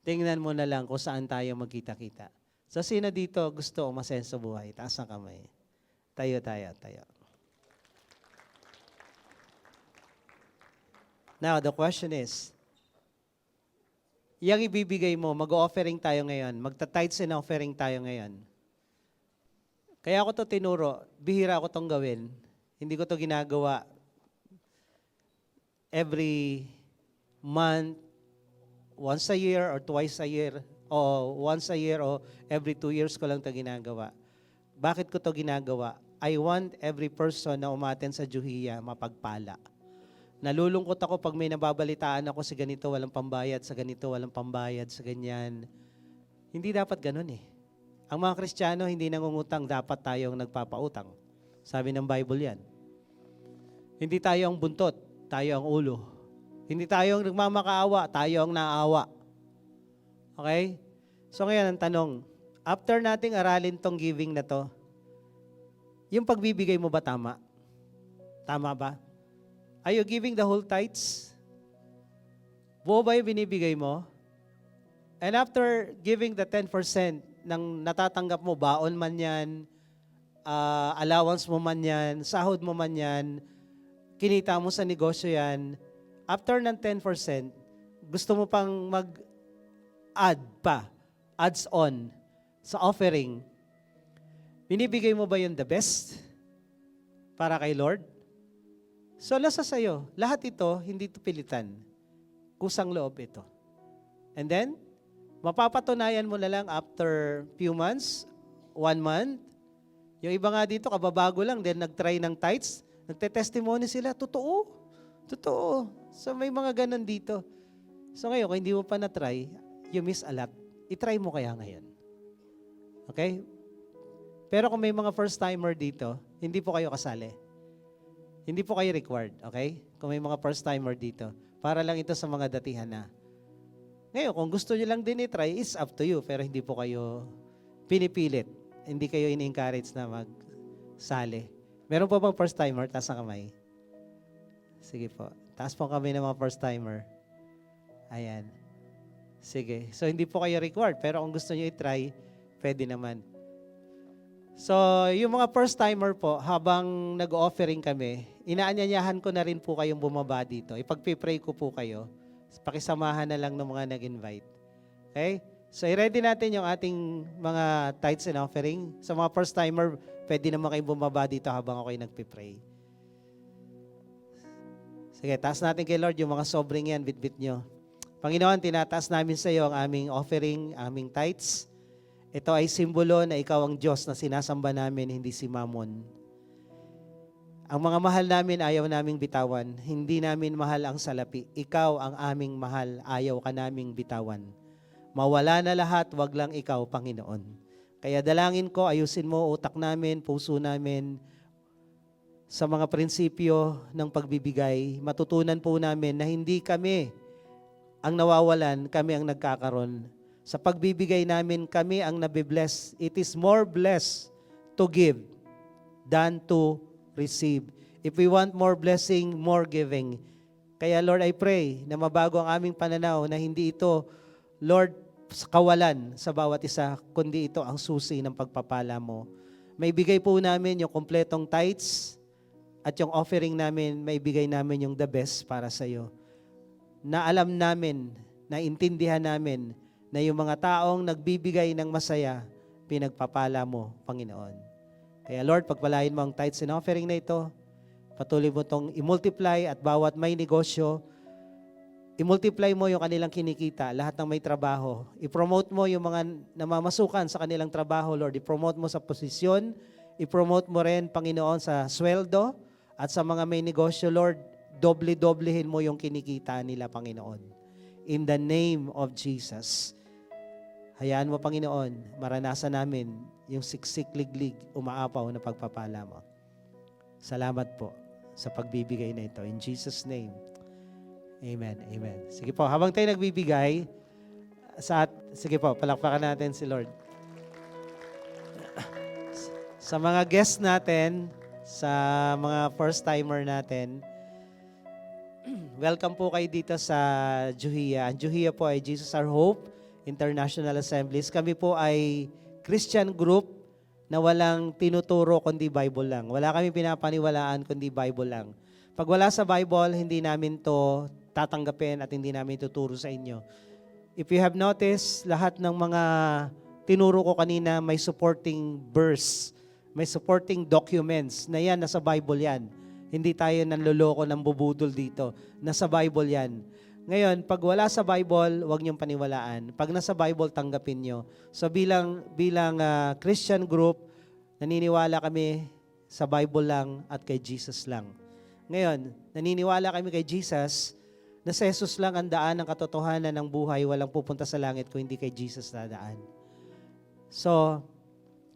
Tingnan mo na lang kung saan tayo magkita-kita. So sino dito gusto umasenso buhay? Taas ang kamay. Tayo. Now, the question is, yung ibibigay mo, mag-offering tayo ngayon, magta-tithes and offering tayo ngayon. Kaya ako to tinuro, bihira ako tong gawin. Hindi ko to ginagawa every month, once a year or twice a year, o once a year o every 2 years ko lang to ginagawa. Bakit ko to ginagawa? I want every person na umaten sa Juhiya mapagpala. Nalulungkot ako pag may nababalitaan ako sa ganito, walang pambayad, sa ganito, walang pambayad, sa ganyan. Hindi dapat ganun eh. Ang mga Kristiyano hindi nangungutang, dapat tayong nagpapautang. Sabi ng Bible yan. Hindi tayo ang buntot, tayo ang ulo. Hindi tayo ang nagmamakaawa, tayo ang naawa. Okay? So ngayon ang tanong, after nating aralin tong giving na to, yung pagbibigay mo ba tama? Tama ba? Are you giving the whole tithes? Buo ba yung binibigay mo? And after giving the 10% ng natatanggap mo, baon man yan, allowance mo man yan, sahod mo man yan, kinita mo sa negosyo yan, after ng 10%, gusto mo pang mag-add pa, adds on sa offering, binibigay mo ba yung the best para kay Lord? So, nasa sayo. Lahat ito, hindi ito pilitan. Kusang loob ito. And then, mapapatunayan mo na lang after few months, 1 month. Yung iba nga dito, kababago lang, then nag-try ng tithes, nagte-testimony sila, totoo. Totoo. So, may mga ganun dito. So, ngayon, kung hindi mo pa na-try, you miss a lot. I-try mo kaya ngayon. Okay? Pero kung may mga first-timer dito, hindi po kayo kasali. Hindi po kayo required, okay? Kung may mga first-timer dito. Para lang ito sa mga datihan na. Ngayon, kung gusto nyo lang din i-try, it's up to you. Pero hindi po kayo pinipilit. Hindi kayo in-encourage na magsali. Meron po bang first-timer? Taas ang kamay. Sige po. Taas po kami ng mga first-timer. Ayan. Sige. So, hindi po kayo required. Pero kung gusto nyo i-try, pwede naman. So, yung mga first-timer po, habang nag-offering kami, inaanyayahan ko na rin po kayong bumaba dito. Ipagpipray ko po kayo. Pakisamahan na lang ng mga nag-invite. Okay? So, i-ready natin yung ating mga tithes and offering. Sa mga first-timer, pwede naman kayong bumaba dito habang ako'y nagpipray. Sige, taas natin kay Lord yung mga sobring yan, bit-bit nyo. Panginoon, tinataas namin sa iyo ang aming offering, aming tithes. Ito ay simbolo na ikaw ang Diyos na sinasamba namin, hindi si Mammon. Ang mga mahal namin, ayaw naming bitawan. Hindi namin mahal ang salapi. Ikaw ang aming mahal, ayaw ka naming bitawan. Mawala na lahat, wag lang ikaw, Panginoon. Kaya dalangin ko, ayusin mo utak namin, puso namin, sa mga prinsipyo ng pagbibigay. Matutunan po namin na hindi kami ang nawawalan, kami ang nagkakaroon. Sa pagbibigay namin, kami ang nabibless. It is more blessed to give than to receive. If we want more blessing, more giving. Kaya Lord, I pray na mabago ang aming pananaw na hindi ito, Lord, kawalan sa bawat isa, kundi ito ang susi ng pagpapala mo. May bigay po namin yung kompletong tithes at yung offering namin, may bigay namin yung the best para sa iyo. Na alam namin, na intindihan namin, na yung mga taong nagbibigay ng masaya, pinagpapala mo, Panginoon. Kaya Lord, pagpalain mo ang tithes and offering na ito, patuloy mo itong i-multiply at bawat may negosyo, i-multiply mo yung kanilang kinikita, lahat ng may trabaho. I-promote mo yung mga namamasukan sa kanilang trabaho, Lord. I-promote mo sa posisyon, i-promote mo rin, Panginoon, sa sweldo, at sa mga may negosyo, Lord, doble-doblehin mo yung kinikita nila, Panginoon. In the name of Jesus. Hayaan mo, Panginoon, maranasan namin yung siksik-liglig, umaapaw na pagpapala mo. Salamat po sa pagbibigay na ito. In Jesus' name, amen, amen. Sige po, habang tayo nagbibigay, sige po, palakpakan natin si Lord. Sa mga guests natin, sa mga first-timer natin, welcome po kayo dito sa Juhia. Ang Juhia po ay Jesus Our Hope International Assemblies. Kami po ay Christian group na walang tinuturo kundi Bible lang. Wala kami pinapaniwalaan kundi Bible lang. Pag wala sa Bible, hindi namin to tatanggapin at hindi namin tuturo sa inyo. If you have noticed, lahat ng mga tinuro ko kanina may supporting verse, may supporting documents na yan, nasa Bible yan. Hindi tayo nanloloko ng bubudol dito. Nasa Bible yan. Ngayon, pag wala sa Bible, huwag niyong paniwalaan. Pag nasa Bible, tanggapin niyo. So bilang Christian group, naniniwala kami sa Bible lang at kay Jesus lang. Ngayon, naniniwala kami kay Jesus na sa Jesus lang ang daan ng katotohanan ng buhay, walang pupunta sa langit kung hindi kay Jesus na daan. So,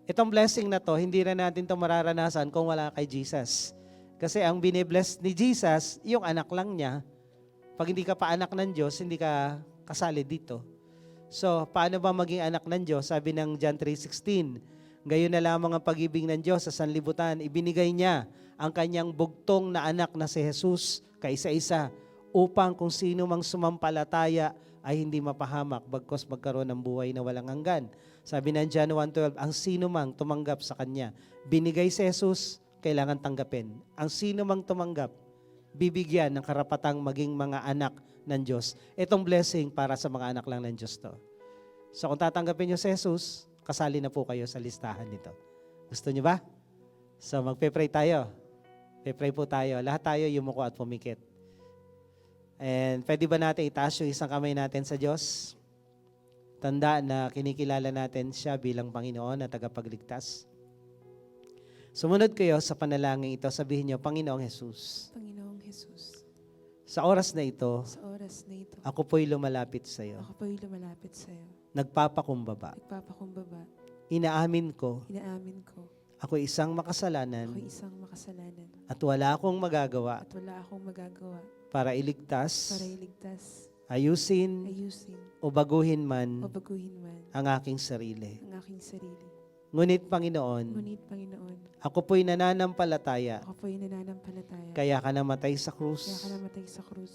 itong blessing na to, hindi rin natin to mararanasan kung wala kay Jesus. Kasi ang binibless ni Jesus, yung anak lang niya. Pag hindi ka pa anak ng Diyos, hindi ka kasali dito. So, paano ba maging anak ng Diyos? Sabi ng John 3:16, gayon na lamang ang pag-ibig ng Diyos sa sanlibutan. Ibinigay niya ang kanyang bugtong na anak na si Jesus kaisa-isa upang kung sino mang sumampalataya ay hindi mapahamak bagkos magkaroon ng buhay na walang hanggan. Sabi ng John 1:12, ang sino mang tumanggap sa Kanya, binigay si Jesus, kailangan tanggapin. Ang sino mang tumanggap, bibigyan ng karapatang maging mga anak ng Diyos. Itong blessing para sa mga anak lang ng Diyos to. So kung tatanggapin niyo si Jesus, kasali na po kayo sa listahan nito. Gusto niyo ba? So magpe-pray tayo. Pe-pray po tayo. Lahat tayo yumuko at pumikit. And pwede ba natin itaas yung isang kamay natin sa Diyos? Tanda na kinikilala natin siya bilang Panginoon at tagapagligtas. Sumunod kayo sa panalangin ito. Sabihin niyo, Panginoong Jesus, Panginoong Jesus, sa oras na ito, sa oras na ito, ako po'y lumalapit sa iyo. ako po'y lumalapit sa iyo. Nagpapakumbaba. Nagpapakumbaba. Inaamin ko, Inaamin ko, ako isang makasalanan ako isang makasalanan at wala akong magagawa at wala akong magagawa para iligtas, para iligtas, ayusin ayusin, o baguhin o man baguhin man ang aking sarili. ang aking sarili. Ngunit Panginoon, Ngunit, Panginoon, ako po'y nananampalataya ako po'y nananampalataya, kaya ka namatay sa kaya ka krus namatay sa krus,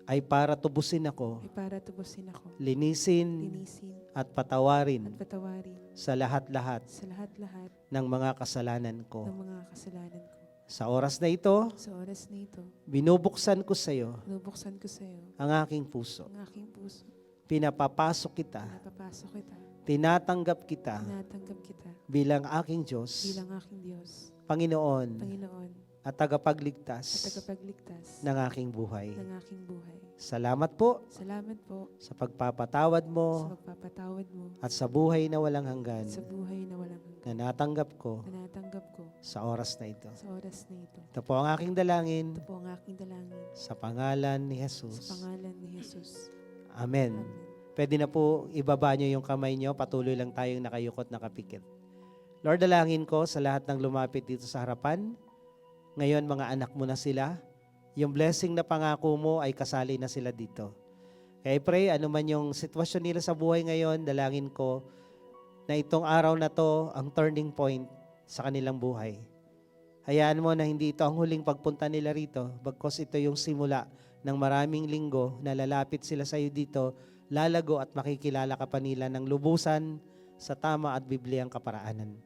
ay para tubusin ako, ay para tubusin ako, linisin linisin at at patawarin patawarin sa lahat-lahat sa lahat-lahat ng mga kasalanan ko. ng mga kasalanan ko. Sa oras na ito, Sa oras na ito, binubuksan ko sa iyo binubuksan ko sa iyo ang aking puso. ang aking puso. Pinapapasok kita, Napapasok kita, tinatanggap kita tinatanggap kita bilang aking Diyos, bilang aking Diyos, Panginoon Panginoon, at at tagapagligtas tagapagligtas ng aking buhay. ng aking buhay. Salamat po Salamat po sa pagpapatawad sa mo pagpapatawad mo at sa buhay na walang hanggan at sa buhay na walang hanggan na natanggap ko na natanggap ko sa oras na ito. sa oras na ito. Ito po ang aking dalangin Ito po ang aking dalangin sa pangalan ni sa Jesus. pangalan ni Jesus. Amen. Amen. Pwede na po ibaba nyo yung kamay nyo, patuloy lang tayong nakayukot, nakapikit. Lord, dalangin ko sa lahat ng lumapit dito sa harapan. Ngayon, mga anak mo na sila. Yung blessing na pangako mo ay kasali na sila dito. Kaya I pray, ano man yung sitwasyon nila sa buhay ngayon, dalangin ko na itong araw na to ang turning point sa kanilang buhay. Hayaan mo na hindi ito ang huling pagpunta nila rito, bagkos ito yung simula ng maraming linggo na lalapit sila sa iyo dito, lalago at makikilala ka pa nila ng lubusan sa tama at Bibliyang kaparaanan.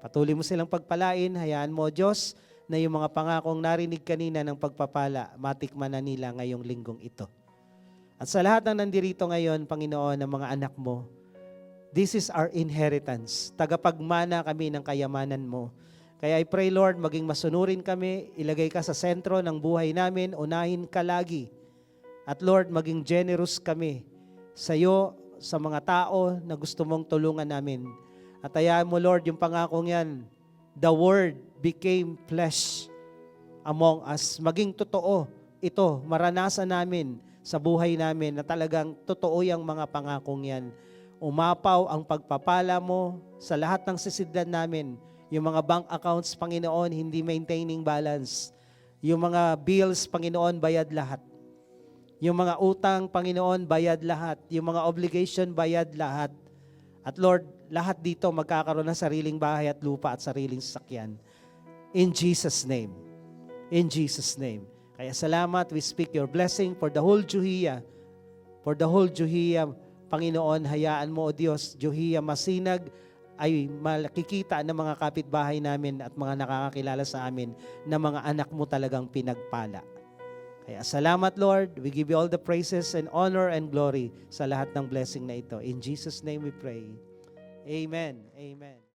Patuloy mo silang pagpalain, hayaan mo, Diyos, na yung mga pangakong narinig kanina ng pagpapala, matikman na nila ngayong linggong ito. At sa lahat ng nandirito ngayon, Panginoon, ng mga anak mo, this is our inheritance. Tagapagmana kami ng kayamanan mo. Kaya I pray, Lord, maging masunurin kami, ilagay ka sa sentro ng buhay namin, unahin ka lagi. At Lord, maging generous kami sa iyo, sa mga tao na gusto mong tulungan namin. At hayaan mo, Lord, yung pangakong yan, the Word became flesh among us. Maging totoo ito, maranasan namin sa buhay namin na talagang totoo yung mga pangakong yan. Umapaw ang pagpapala mo sa lahat ng sisidlan namin. Yung mga bank accounts, Panginoon, hindi maintaining balance. Yung mga bills, Panginoon, bayad lahat. Yung mga utang, Panginoon, bayad lahat. Yung mga obligation, bayad lahat. At Lord, lahat dito magkakaroon ng sariling bahay at lupa at sariling sasakyan. In Jesus' name. In Jesus' name. Kaya salamat, we speak your blessing for the whole Juhia. For the whole Juhia, Panginoon, hayaan mo, O Diyos, Juhia masinag, ay makikita ng mga kapitbahay namin at mga nakakakilala sa amin na mga anak mo talagang pinagpala. Kaya salamat, Lord. We give you all the praises and honor and glory sa lahat ng blessing na ito. In Jesus' name we pray. Amen. Amen.